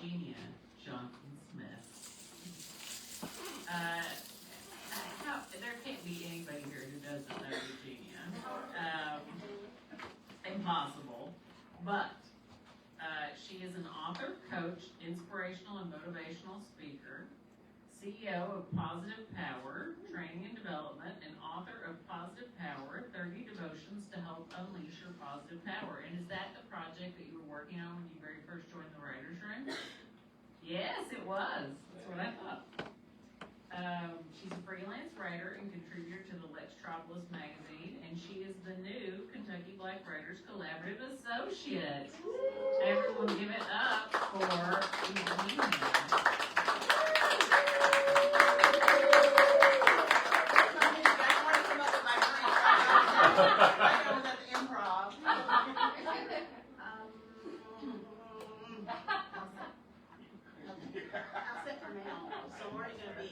Eugenia Johnson-Smith. There can't be anybody here who doesn't know Eugenia. Impossible. But she is an author, coach, inspirational and motivational speaker, CEO of Positive Power, Training and Development, and author of Positive Power, 30 Devotions to Help Unleash Your Positive Power. And is that the project that you were working on when you very first joined the Writers' Room? Yes, it was. That's what I thought. She's a freelance writer and contributor to the Lexington magazine, and she is the new Kentucky Black Writers Collaborative Associate. Everyone give it up for Eugenia.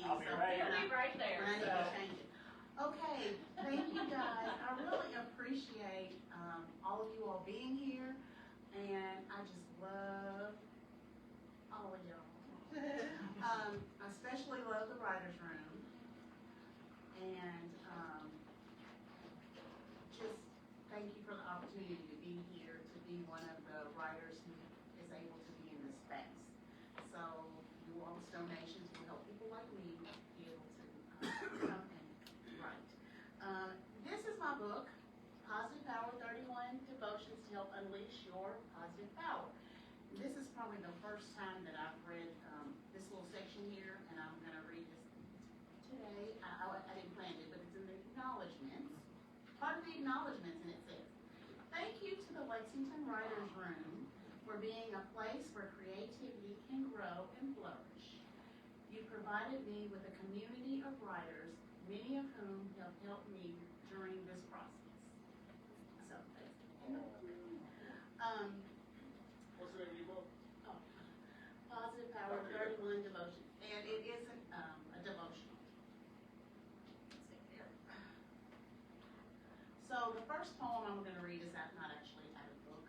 I'll be right here. You'll be right there. Okay, thank you guys. I really appreciate all of you all being here, and I just love all of y'all. I especially love the writer's room. And just thank you for the opportunity to be here, to be one of the writers who is able to be in this space. So your all's donations will help people like me be able to come and write. This is my book, Positive Power, 31 Devotions to Help Unleash Your Positive Power. This is probably the first time that I've read this little section here, and I'm going to read this today. I didn't plan it, but it's in the acknowledgments. Part of the acknowledgments, and it says, thank you to the Lexington Writers Room for being a place where creativity can grow and flourish. You provided me with a community of writers, many of whom have helped me during this process. So, that's What's the name of your book? Positive Power, 31 Devotion. And it isn't a devotional. So the first poem I'm going to read is not actually out of the book.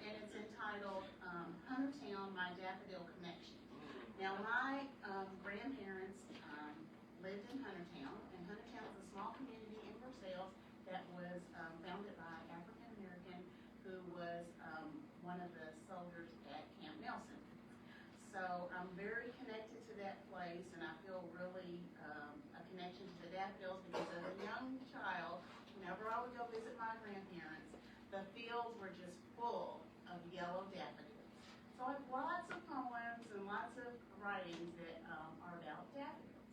And it's entitled Huntertown, My Daffodil Connection. Now my grandparents lived in Huntertown, and Huntertown is a small community in Versailles that was founded by an African American who was one of the soldiers at Camp Nelson. So I'm very connected to that place, and I feel really a connection to the daffodils because as a young child, whenever I would go visit my grandparents, the fields were just full of yellow daffodils. So I have lots of poems and lots of writings that are about daffodils.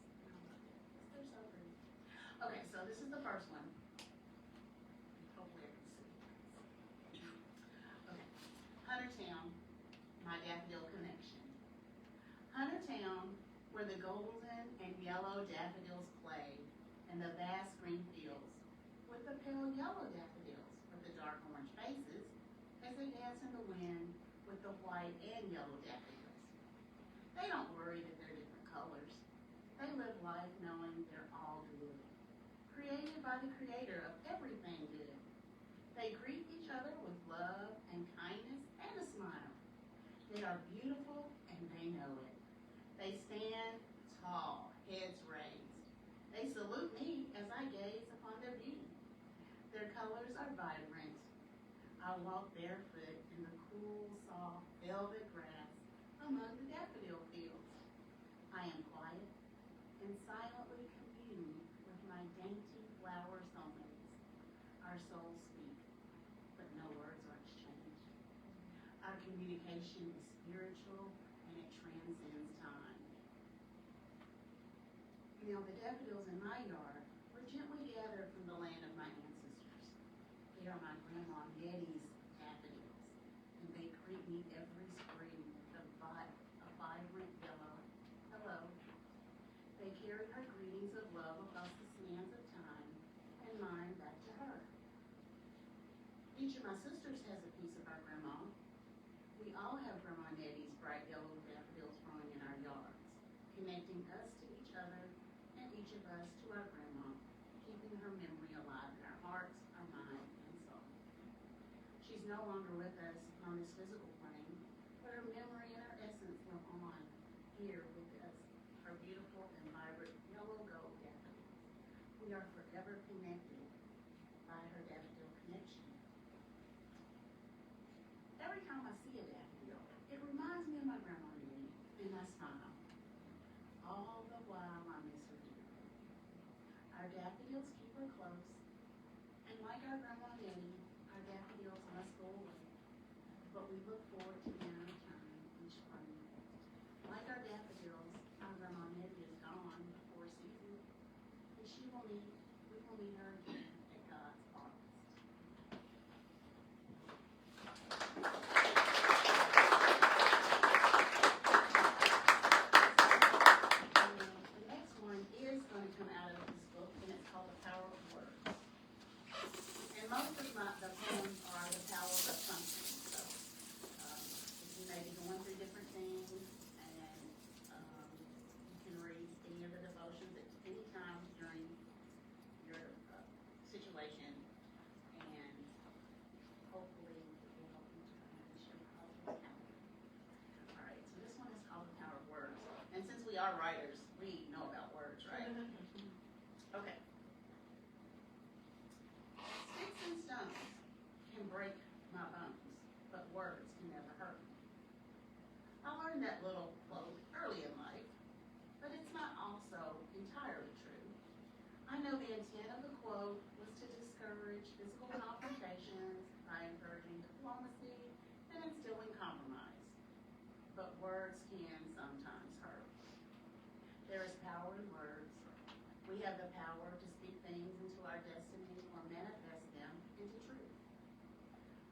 They're so pretty. Okay, so this is the first one. Hopefully I can see. Okay. Huntertown, My Daffodil Connection. Huntertown, where the golden and yellow daffodils play in the vast green fields, with the pale yellow daffodils with the dark orange faces as they dance in the wind with the white and yellow daffodils. They don't worry that they're different colors. They live life knowing they're all good, created by the creator of everything good. They greet each other with love and kindness and a smile. They are beautiful and they know it. They stand tall, heads raised. They salute me as I gaze upon their beauty. Their colors are vibrant. I walk barefoot in the cool, soft, velvet grass among the daffodil fields. I am quiet and silently commune with my dainty flower soulmates. Our souls speak, but no words are exchanged. Our communication is spiritual and it transcends time. Now, the daffodils in my yard were gently gathered from the land of my ancestors. They are my grandma Nettie's daffodils, and they greet me every spring with a vibrant yellow hello. They carry her greetings of love across the sands of time and mine back to her. Each of my sisters has a piece of our grandma. We all have Grandma Nettie's bright yellow daffodils growing in our yards, connecting us to each other and each of us to our grandma, keeping her memory alive in our hearts, our mind, and soul. She's no longer with us on this physical plane, but her memory and her essence live on here with us, her beautiful and vibrant yellow gold daffodils. We are forever connected by her daffodil connection. Every time I see a daffodil, it reminds me of my grandma Nettie, and I smile. All the while I miss her dearly. Our daffodils keep her close, and like our grandma Nettie, our daffodils must go away, but we look forward to their return each spring. Like our daffodils, our grandma Nettie is gone before season, and we will meet her again at God's harvest. The next one is going to come out of this book, and it's called The Power of Words. And most of the poems are the power of something. So you may be going through different things, and you can read any of the devotions at any time during your quote was to discourage physical confrontations by encouraging diplomacy and instilling compromise. But words can sometimes hurt. There is power in words. We have the power to speak things into our destiny or manifest them into truth.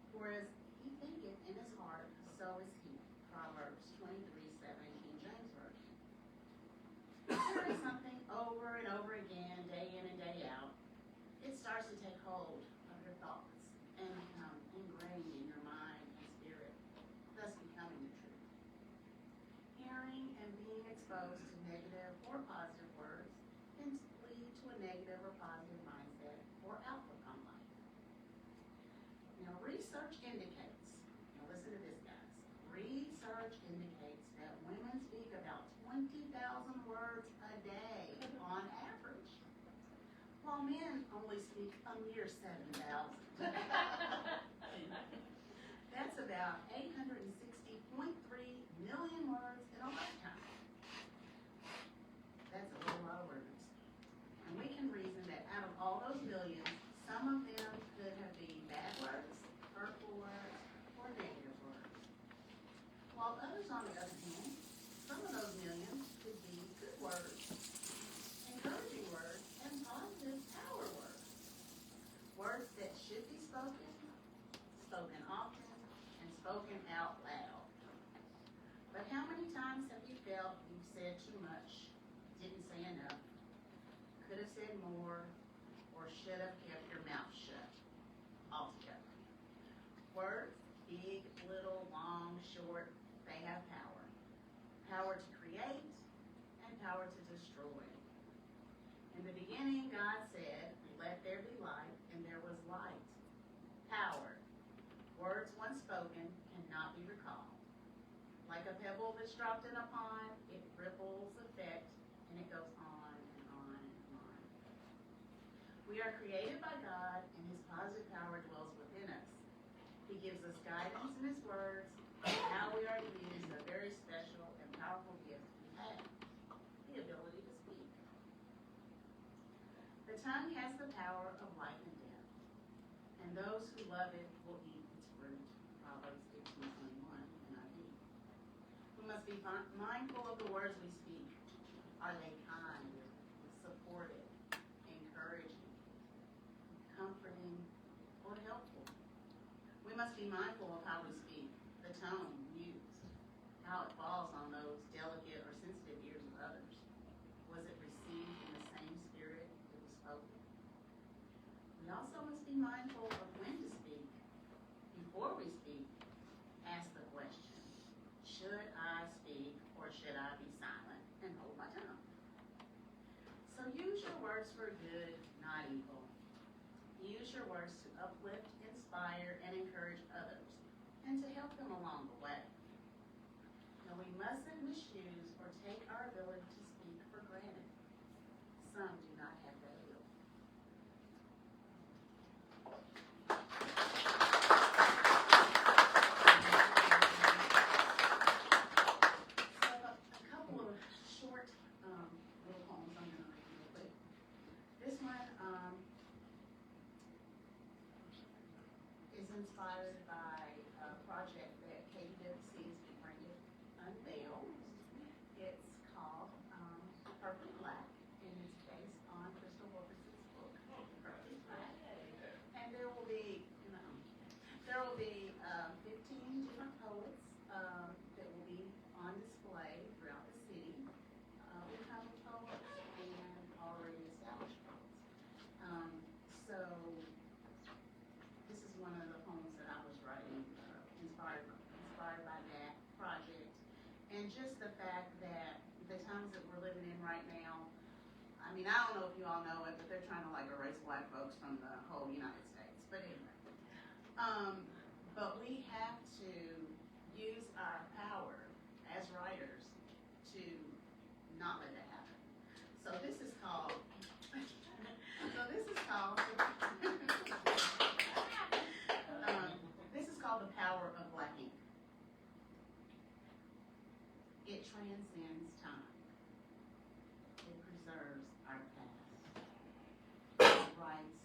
For as he thinketh in his heart, so is he. Proverbs 23:7, King James Version. Hearing something over and over again, day in and day out, it starts to take hold of your thoughts and become ingrained in your mind and spirit, thus becoming the truth. Hearing and being exposed to negative or positive words can lead to a negative or positive mindset or outlook on life. Now, research indicates, now listen to this, guys. Research indicates that women speak about 20,000 words a day on average, while men only speak a mere 7,000. That's about 860.3 million words in a lifetime. That's a whole lot of words. And we can reason that out of all those millions, some of them could have been bad words, hurtful words, or negative words. While others, on the other hand, some of those millions could be good words, encouraging words, and positive power words. Words that should be spoken, spoken often, and spoken out loud. But how many times have you felt you've said too much, didn't say enough, could have said more, or should have kept your mouth shut altogether? Words, big, little, long, short, they have power. Power to create and power to destroy. In the beginning, God said, "Let there be light," and there was light. Power. Words once spoken cannot be recalled. Like a pebble that's dropped in a pond, it ripples effect, and it goes on and on and on. We are created by God, and his positive power dwells within us. He gives us guidance in his words, and how we are to use the very special and powerful gift we have, the ability to speak. The tongue has the power of life and death, and those who love it will eat its fruit. Proverbs 18:21 NIV. We must be mindful of the words we speak. Are they kind, supportive, encouraging, comforting, or helpful? We must be mindful of how we speak, the tone used, how it falls on those delicate or sensitive ears of others. Was it received in the same spirit it was spoken? We also must be mindful of when to speak. Before we speak, ask the question, should I speak or should I be silent and hold my tongue? So use your words for good, not evil. Use your words to uplift, inspire, and encourage others, and to help them along the way. Now, we mustn't misuse or take our ability to speak for granted. Some do not have that ability. So, a couple of short little poems I'm going to read real quick. This one is inspired by a project that KWC is getting ready to unveil. It's called Perfect Black, and it's based on Crystal Wilkerson's book, Perfect Black. And there will be 15 different poets that will be on display throughout the city, incoming poets and already established poets. So this is one of the poems that I was writing, inspired by that project. And just the fact that the times that we're living in right now, I mean, I don't know if you all know it, but they're trying to like erase black folks from the whole United States. But anyway, but we have to use our power as writers to not let that happen. So this is called. This is called The Power of Black Ink. It transcends time. It preserves our past. It writes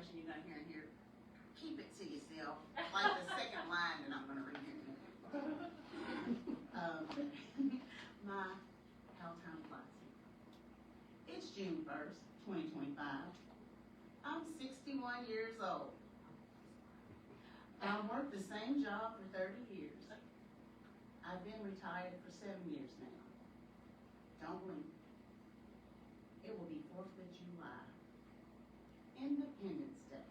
question you're gonna hear in here, keep it to yourself, like the second line that I'm gonna read here. My how time flies. It's June 1st, 2025. I'm 61 years old. I've worked the same job for 30 years. I've been retired for 7 years now. Don't blink. It will be 4th of July. Independence Day.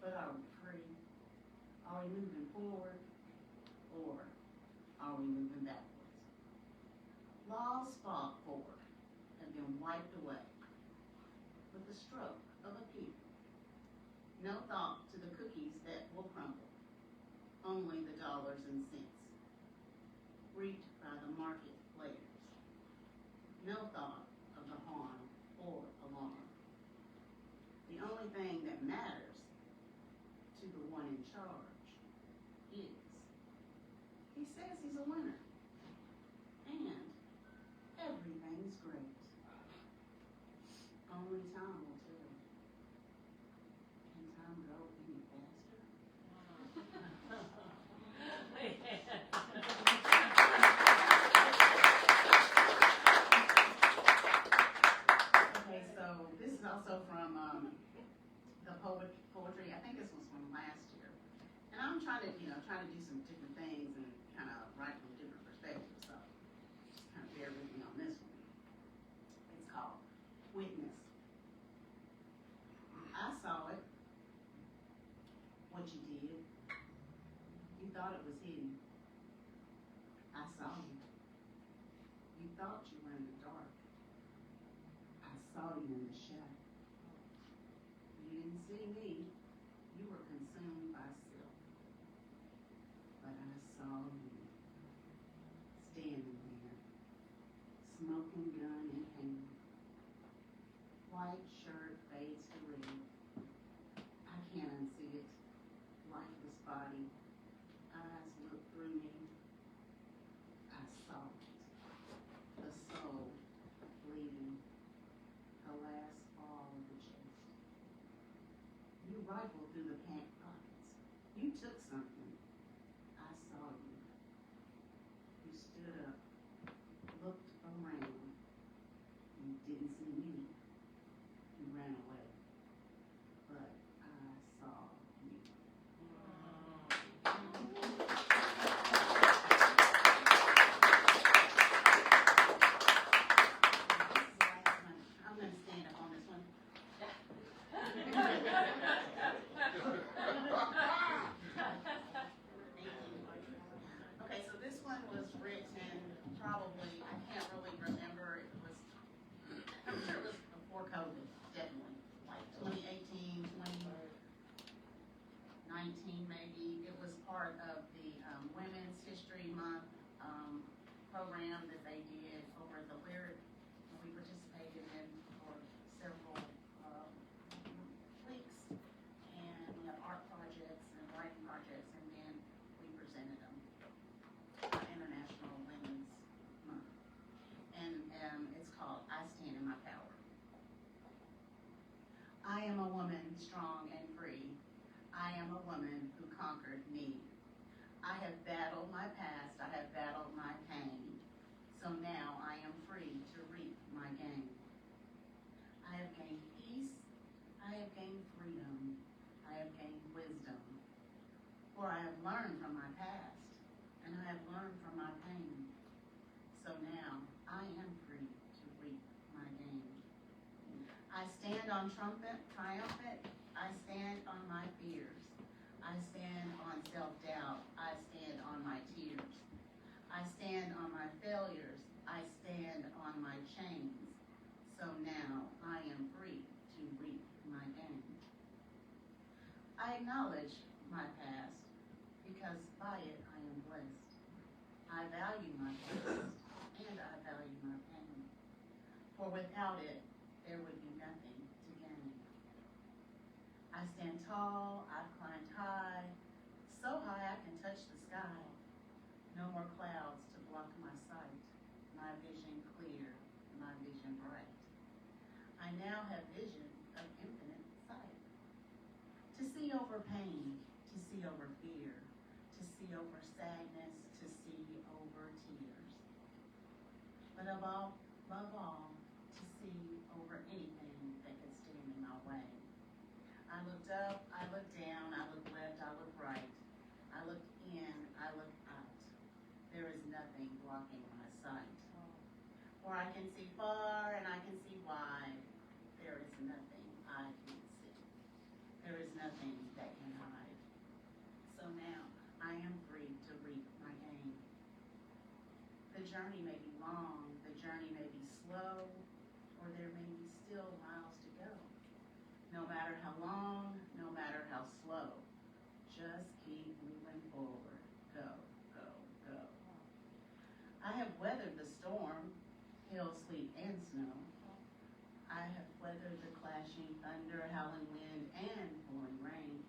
But are we free? Are we moving forward? Or are we moving backwards? Laws fought for have been wiped away with the stroke of a pen. No thought to the cookies that will crumble, only the dollars and cents, reaped by the market players. No thought of the harm or alarm. The only thing that matters to the one in charge is, he says he's a winner, and everything's great. Only time will tell. Can time go any faster? Okay, so this is also from the poetry. I think this was from last year. And I'm trying to do some different things and kind of write from different perspectives. So just kind of bear with me on this one. It's called Witness. I saw it. What you did. You thought it was hidden. I saw you. You thought you were in the dark. I saw you in the shadow. You didn't see me. You were consumed by self. But I saw you standing there, smoking gun in hand. White shirt fades to red. I can't unsee it. Lifeless body. Eyes look through me. I saw it. The soul bleeding. The last fall of the chest. You rifled through the pant pockets. You took something. I saw you. You stood up, looked around. You didn't see me. You ran away. But I saw you. I'm going to stand up on this one. Okay, so this one was written probably, I can't really remember, I'm sure it was before COVID, definitely, like 2018, 2019 maybe. It was part of the Women's History Month program that they did over at the Lyric. We participated in for several weeks, and we had art projects and writing projects, and then we presented them. International Women's Month. And it's called I Stand in My Power. I am a woman strong and free. I am a woman who conquered me. I have battled my past. I have battled my pain. So now I am free to reap my gain. I have gained peace. I have gained freedom. I have gained wisdom. For I have learned from my past, and I have learned from my pain. So now I am free to reap my gain. I stand on triumphant. I stand on my fears. I stand on self-doubt. I stand on my tears. I stand on my failures. I stand on my chains. So now I am free to reap my gain. I acknowledge my past because by it I am blessed. I value my past and I value my pain. For without it, there would be nothing to gain. I stand tall, I've climbed high, so high I can touch the sky. No more clouds to block my sight, my vision clear, my vision bright. I now have vision of infinite sight. over pain, to see over fear, to see over sadness, to see over tears. But above all, to see over anything that could stand in my way. I looked up, I looked down, I looked left, I looked right. I looked in, I looked out. There is nothing blocking my sight. For I can see far and I can see wide. There is nothing I can't see. There is nothing that can hide. So now I am free to reap my gain. The journey may be long, the journey may be slow, or there may be still miles to go. No matter how long, no matter how slow, just keep moving forward. Go, go, go. I have weathered the storm, hail, sleet, and snow. I have weathered the clashing thunder, howling wind, and pouring rain.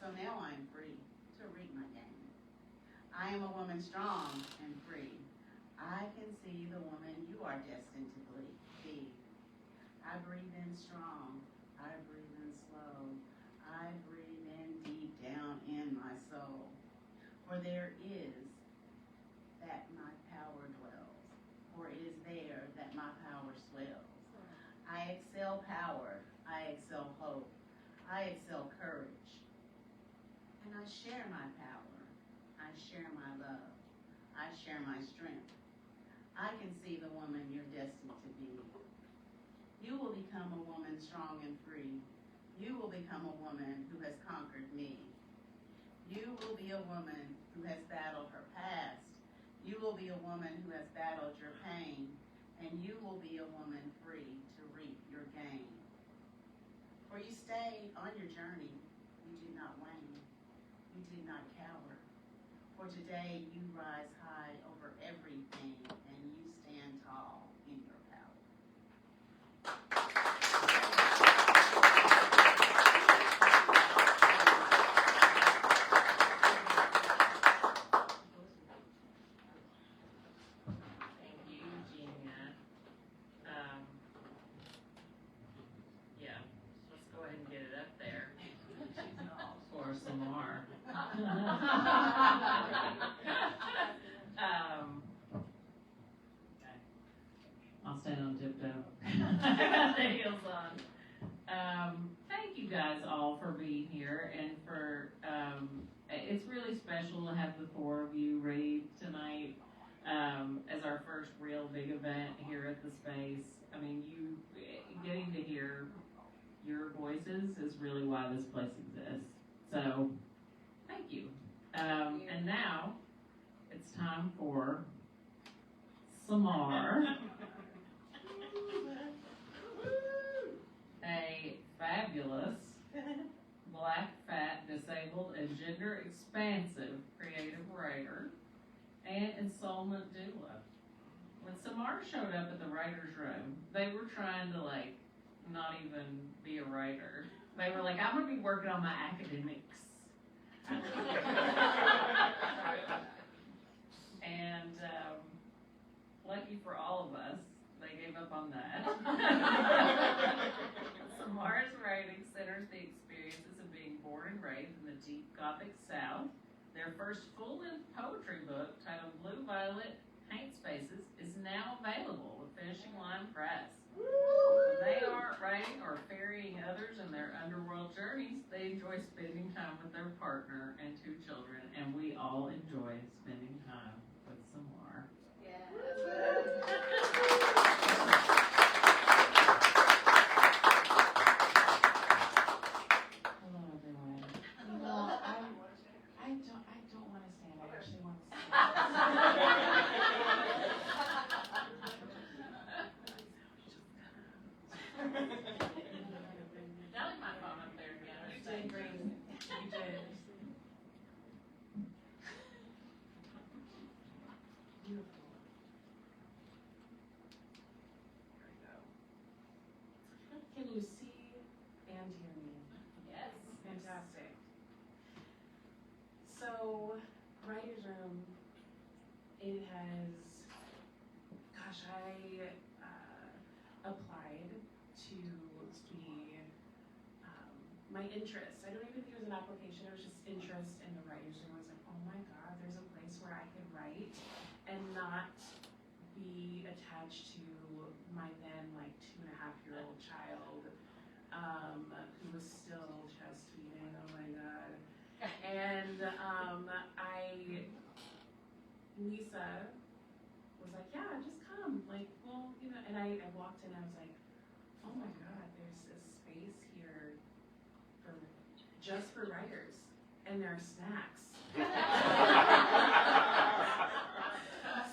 So now I'm free to reap my gain. I am a woman strong and free. I can see the woman you are destined to be. I breathe in strong. I breathe in slow. I breathe in deep down in my soul. For there is that my power dwells. For it is there that my power swells. I exhale power. I exhale hope. I exhale courage. And I share my power. I share my love. I share my strength. I can see the woman you're destined to be. You will become a woman strong and free. You will become a woman who has conquered me. You will be a woman who has battled her past. You will be a woman who has battled your pain. And you will be a woman free to reap your gain. For you stayed on your journey. You did not wane. You did not cower. For today you rise high over everything and you stand tall in your power. Thank you, Eugenia. Yeah, let's go ahead and get it up there. For Samar. Okay. I'll stand on tiptoe. The heels on. Thank you guys all for being here and for, it's really special to have the four of you read tonight as our first real big event here at the space. I mean, you getting to hear your voices is really why this place exists. So, thank you. And now, it's time for Samar, a fabulous, black, fat, disabled, and gender expansive creative writer and ensoulment doula. When Samar showed up at the writer's room, they were trying to not even be a writer. They were like, I'm going to be working on my academics. And lucky for all of us, they gave up on that. Samar's writing centers the experiences of being born and raised in the deep Gothic South. Their first full-length poetry book, titled Blue Violet Paint Spaces, is now available with Finishing Line Press. When they aren't writing or ferrying others in their underworld journeys, they enjoy spending time with their partner and 2 children, and we all enjoy spending time with Samar. Yes. Hello, everyone. I don't want to stand. I actually want to sit. Now leave my phone up there again. You did great. You did. Beautiful. Can you see and hear me? Yes. Fantastic. So, Writer's Room, it has, gosh, I applied to be my interest. I don't even think it was an application, it was just interest in the writer's room. I was like, oh my God, there's a place where I can write and not be attached to my then like 2.5-year-old child who was still chest feeding, oh my God. And Lisa was like, yeah, just come, like, well, you know, and I walked in, I was like, oh my God, there's this space here just for writers, and there are snacks.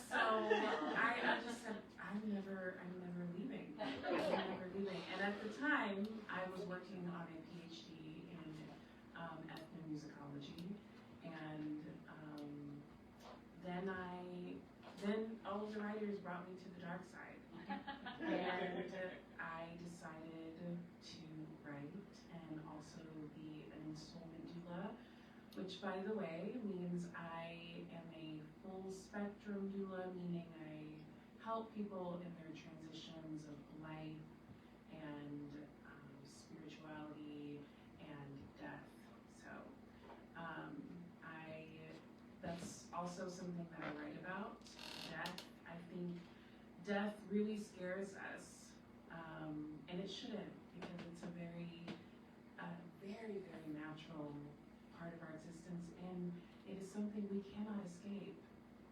So I just said, I'm never leaving. I'm never leaving. And at the time, I was working on a PhD in ethnomusicology, and then all of the writers brought me to the dark side, and I decided to write and also be an installment doula, which, by the way, means I am a full spectrum doula, meaning I help people in their transitions of life and spirituality and death. So that's also something that I write about, death. I think death really scares us, and it shouldn't, because it's a very, very, very natural part of our existence, and it is something we cannot escape.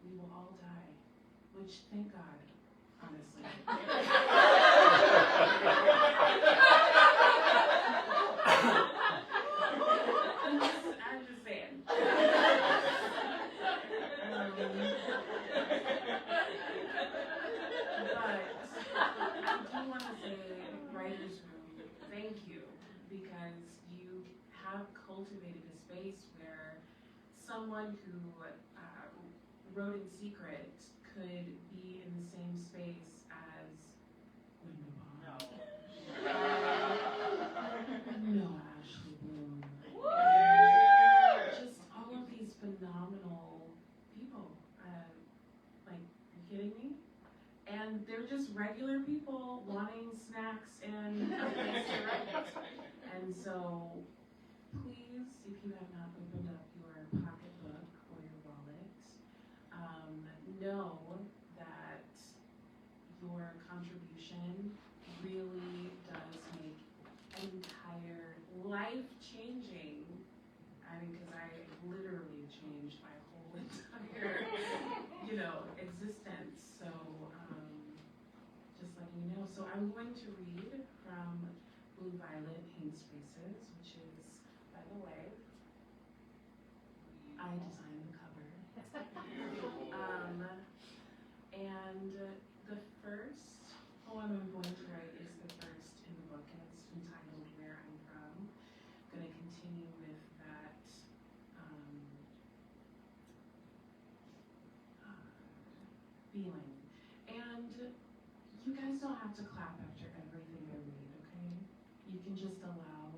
We will all die, which, thank God, honestly. I'm just saying. But I do want to say, Writers Room, thank you, because you have cultivated a space where someone who wrote in secret could be in the same space as no Ashley Bloom. Just all of these phenomenal people. Like, you kidding me? And they're just regular people wanting snacks and a place to write. And so, please, if you have not opened up your pocketbook or your wallet, know that your contribution really does make an entire life-changing, I mean, because I literally changed my whole entire, existence. So, just letting you know. So I'm going to read from Blue Violet Paint Spaces, which is, by the way, I designed the cover. And the first poem I'm going to write is the first in the book, and it's entitled Where I'm From. I'm going to continue with that feeling. And you guys don't have to clap after everything I read, okay? You can just allow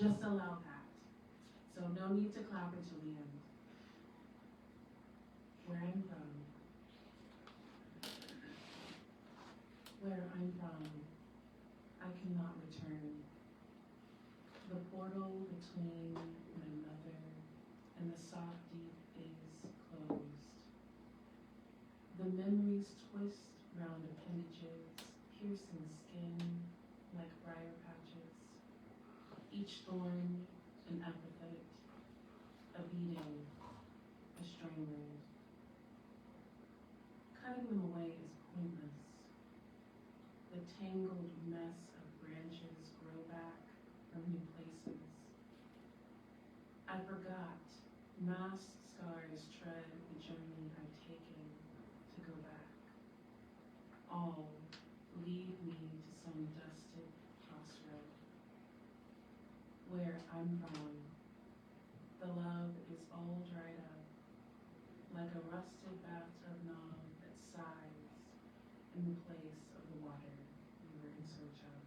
just allow that. So no need to clap until the end. Where I'm from. Where I'm from, I cannot return. The portal between my mother and the soft deep is closed. The memories twist round appendages, piercing skin like briar patches. Each thorn an epithet, a beating, a strangling. Cutting them away is pointless. The tangled mess of branches grow back from new places. I forgot, masked scars tread the journey I've taken to go back. All lead me to some dusted crossroad. Where I'm from, the love is all dried up, like a rusted bathtub knob that sighs in the place of the water we were in search of.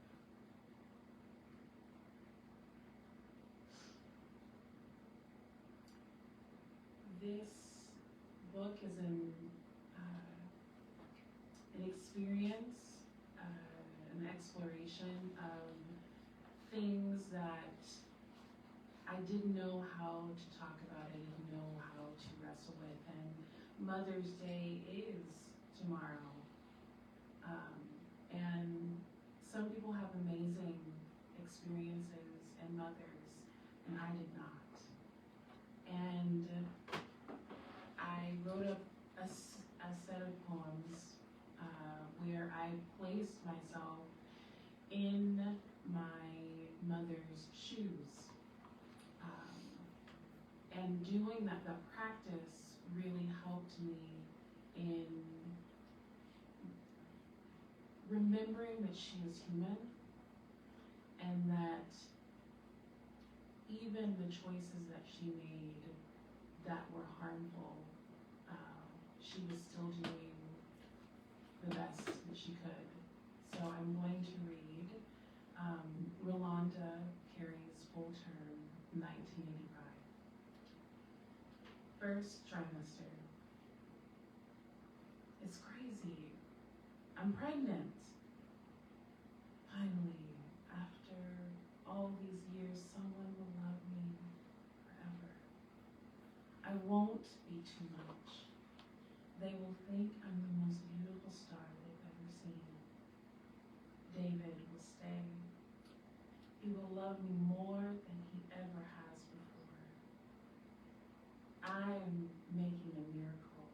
This book is an experience, an exploration of things that I didn't know how to talk about, I didn't know how to wrestle with, and Mother's Day is tomorrow. And some people have amazing experiences and mothers, and I did not. And I wrote a set of poems where I placed myself in my mother's shoes. And doing that practice really helped me in remembering that she is human and that even the choices that she made that were harmful, she was still doing the best that she could. So I'm going to read Rolanda Carey's Full Term, 1985. First trimester. It's crazy. I'm pregnant. Finally, after all these years, someone will love me forever. I won't be too much. They will think I'm the most beautiful star they've ever seen. David will stay. He will love me more than he ever has before. I am making a miracle.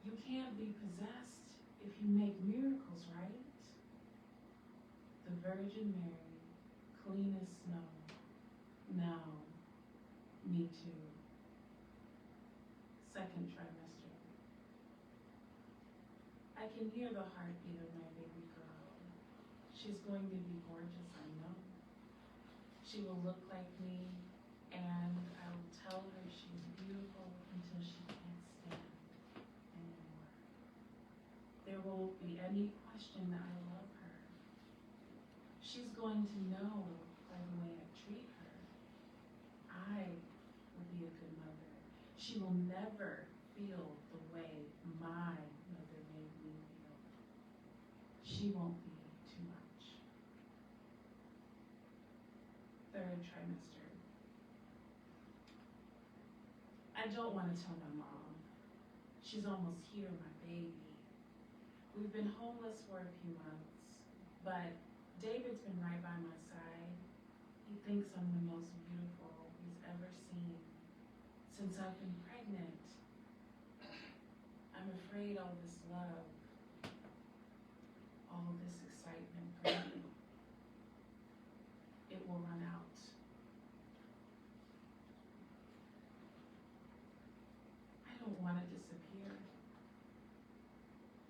You can't be possessed if you make miracles, right? The Virgin Mary, clean as snow. Now, me too. Second trimester. I can hear the heartbeat of my baby girl. She's going to be gorgeous, I know. She will look like me, and I will tell her she's beautiful until she can't stand anymore. There won't be any question that I love her. She's going to know by the way I treat her. I will be a good mother. She will never feel the way my mother made me feel. She won't be too much. Third trimester. I don't want to tell my mom. She's almost here, my baby. We've been homeless for a few months, but David's been right by my side. He thinks I'm the most beautiful he's ever seen. Since I've been pregnant, I'm afraid all this love, all this excitement for me, it will run out. I don't want to disappear.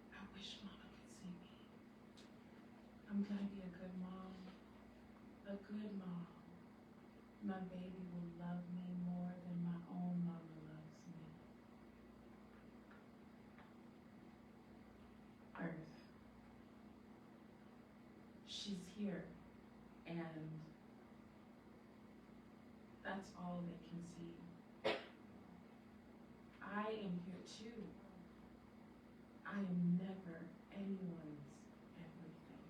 I wish Mama could see me. I'm gonna be a good mom. A good mom. My baby will love me more than my own mama loves me. Earth. She's here, and that's all they can see. I am here too. I am never anyone's everything.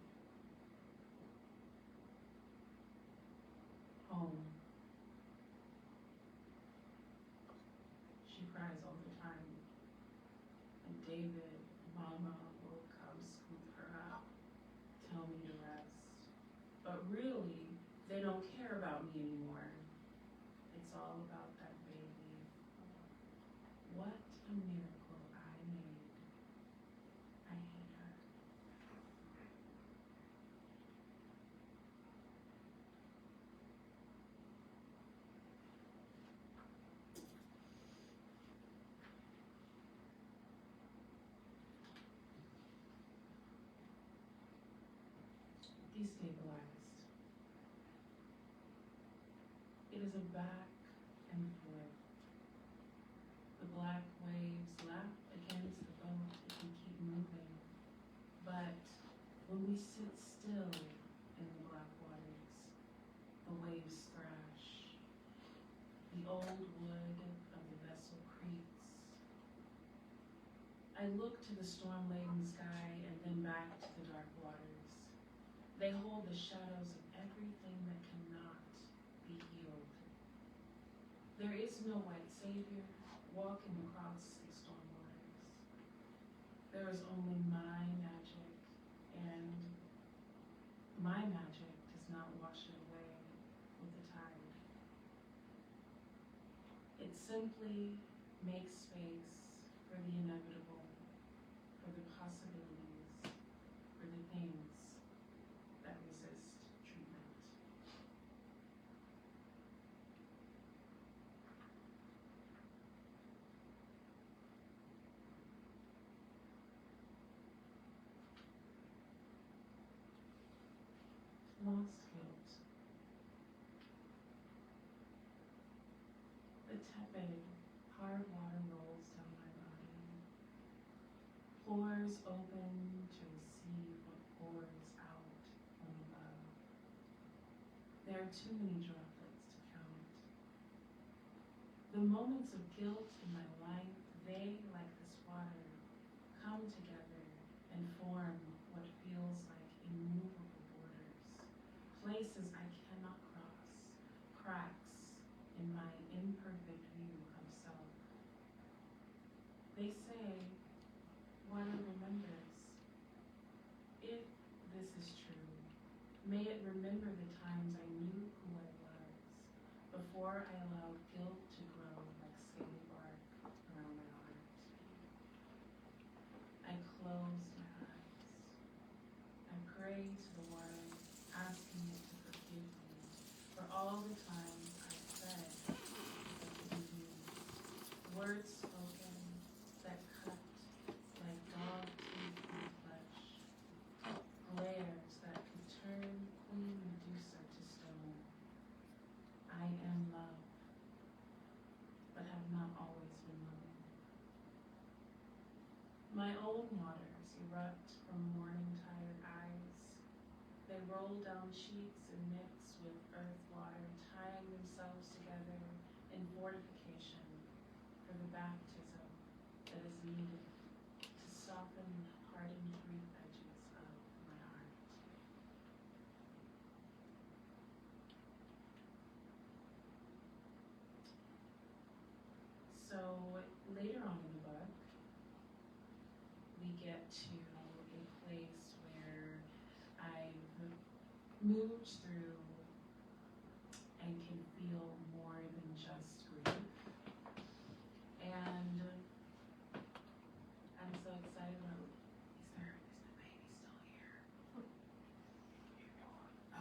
Home. She cries all the time. And David, Mama will come scoop her up, tell me to rest. But really, they don't care about me anymore. It's all about that baby. What a miracle I made. I hate her. Destabilized. It is a back and forth. The black waves lap against the boat, it can keep moving. But when we sit still in the black waters, the waves thrash. The old wood of the vessel creaks. I look to the storm-laden sky and then back to the dark waters. They hold the shadows of everything that cannot be healed. There is no white savior walking across these storm waters. There is only my magic, and my magic does not wash it away with the tide. It simply makes space for the inevitable, for the possibilities, for the things that resist treatment. Lost guilt. The tepid, hard water rolls down my body, pores open to receive what pours out from above. There are too many droplets to count. The moments of guilt in my life, they, like this water, come together and form what feels like immovable borders, places I cannot cross, cracks in my imperfect view of self. They say, water remembers. If this is true, may it remember the times I knew who I was before I allowed guilt to grow like scaly bark around my heart. I closed my eyes. I prayed to the water, asking it to forgive me for all the times I said I couldn't use words spoken that cut like dog teeth in flesh, glares that could turn Queen Medusa to stone. I am love, but have not always been loving. My own waters erupt from morning-tired eyes. They roll down cheeks and mix with earth water, tying themselves together in fortification for the baptism that is needed to soften the hardened reef edges of my heart. So later on in the book, we get to a place where I've moved through and can feel more than just grief. And I'm so excited about, is the baby still here?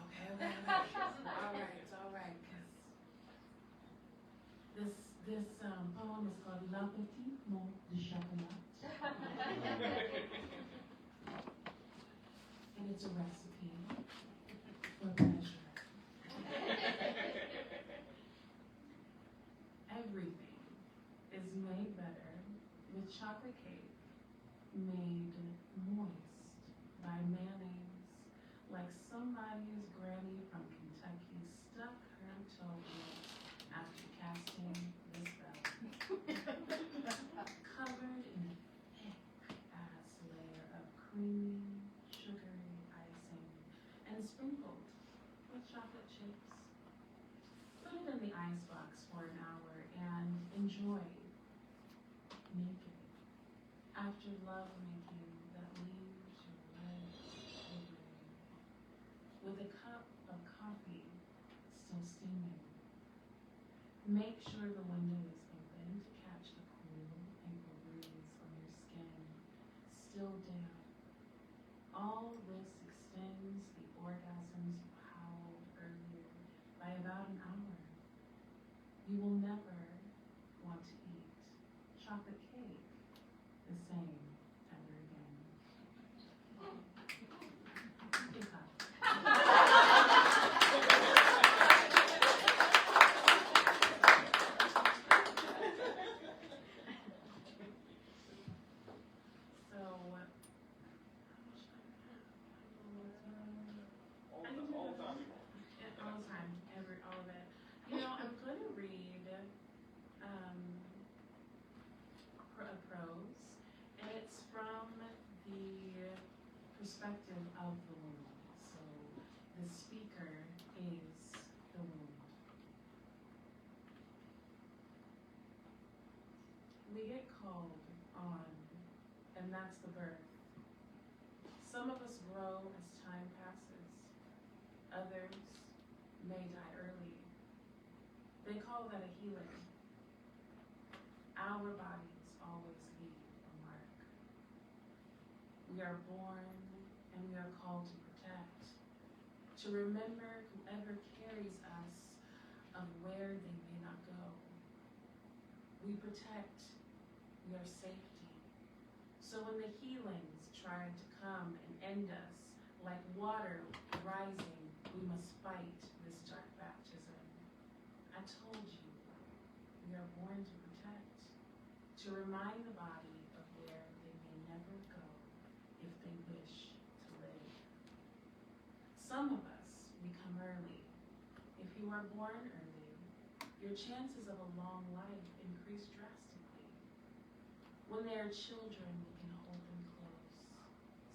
Okay. All right, because this poem is called La Petite Mont de Chocolat. And it's a recipe for pleasure. Everything is made better with chocolate cake made moist by mayonnaise, like somebody's granny from Kentucky stuck her toe in after casting this bell. Covered in a thick-ass layer of creamy, sugary icing and sprinkled with chocolate chips. Put it in the icebox for an hour and enjoy naked after love making that leaves your legs away with a cup of coffee still steaming. Make sure the window is open to catch the cool April breeze on your skin, still damp. All this extends the orgasms you howled earlier by about an hour. You will never want to eat chocolate cake the same ever again. Good luck. perspective of the wound. So the speaker is the wound. We get called on, and that's the birth. Some of us grow as time passes. Others may die early. They call that a healing. Our bodies always leave a mark. We are born and we are called to protect, to remember whoever carries us of where they may not go. We protect, we are safety. So when the healings try to come and end us, like water rising, we must fight this dark baptism. I told you, we are born to protect, to remind the body of where they may never go if they wish to live. Some of us, we come early. If you are born early, your chances of a long life increase drastically. When they are children, we can hold them close,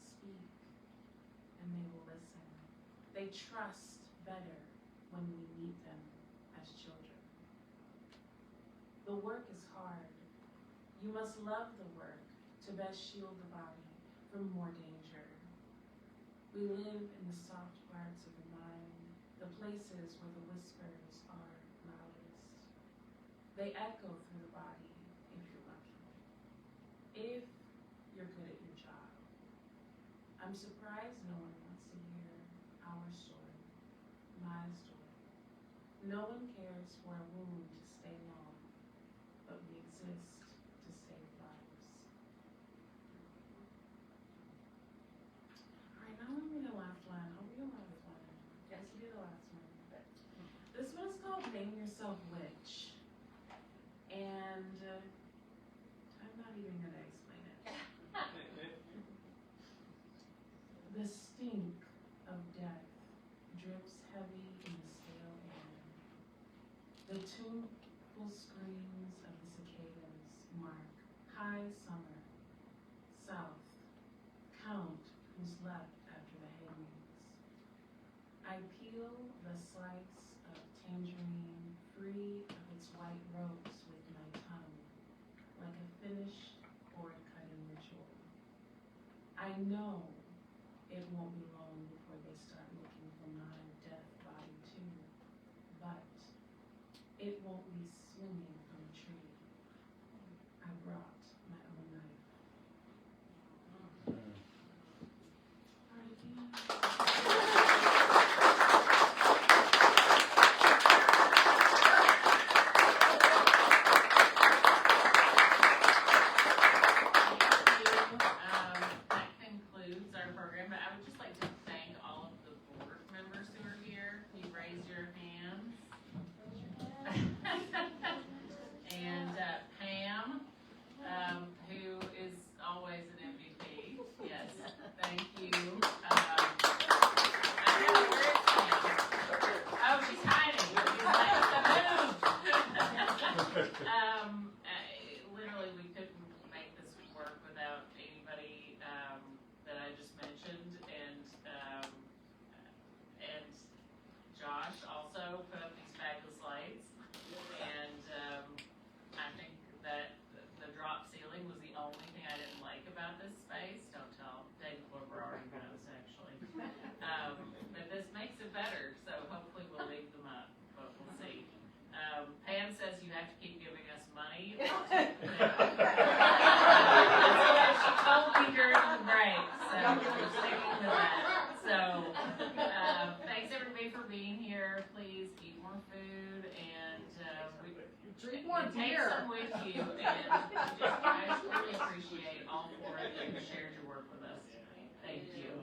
speak, and they will listen. They trust better when we meet them as children. The work is hard. You must love the work to best shield the body from more danger. We live in the soft parts of the mind, the places where the whispers are loudest. They echo through the body if you're lucky. If you're good at your job. I'm surprised no one wants to hear our story, my story. No one cares for a wound to stay long, but we exist to save lives. All right, now we'll do the last one. Oh, we do the last one. Yes, we do the last one. This one's called Name Yourself Witch. And I'm not even going to explain it. The stink of death drips heavy in the stale air. The tuneful screams of the cicadas mark high summer. South, count who's left after the hangings. I peel the slice of tangerine free of its white ropes with my tongue, like a finished cord-cutting ritual. I know it won't be long before they start looking for my death body too, but it won't be swinging from a tree. I brought my own knife. That concludes our program, but I would just like to thank all of the board members who are here. You raise your hands. And Pam, who is always an MVP. Yes, thank you. I know, where is Pam? Oh, she's hiding. She's like, literally, we couldn't make this work without anybody that I just mentioned, and Josh also put up these fabulous lights, and I think that the drop ceiling was the only thing I didn't like about this space. Don't tell David Glover already knows, actually. But this makes it better, so hopefully we'll leave them up, but we'll see. Pam says you have to keep giving us money. That's what she told me during the break, so we're sticking with that. So thanks everybody for being here. Please eat more food and Drink more take beer. some with you. And I really appreciate all four of you who shared your work with us. Thank you.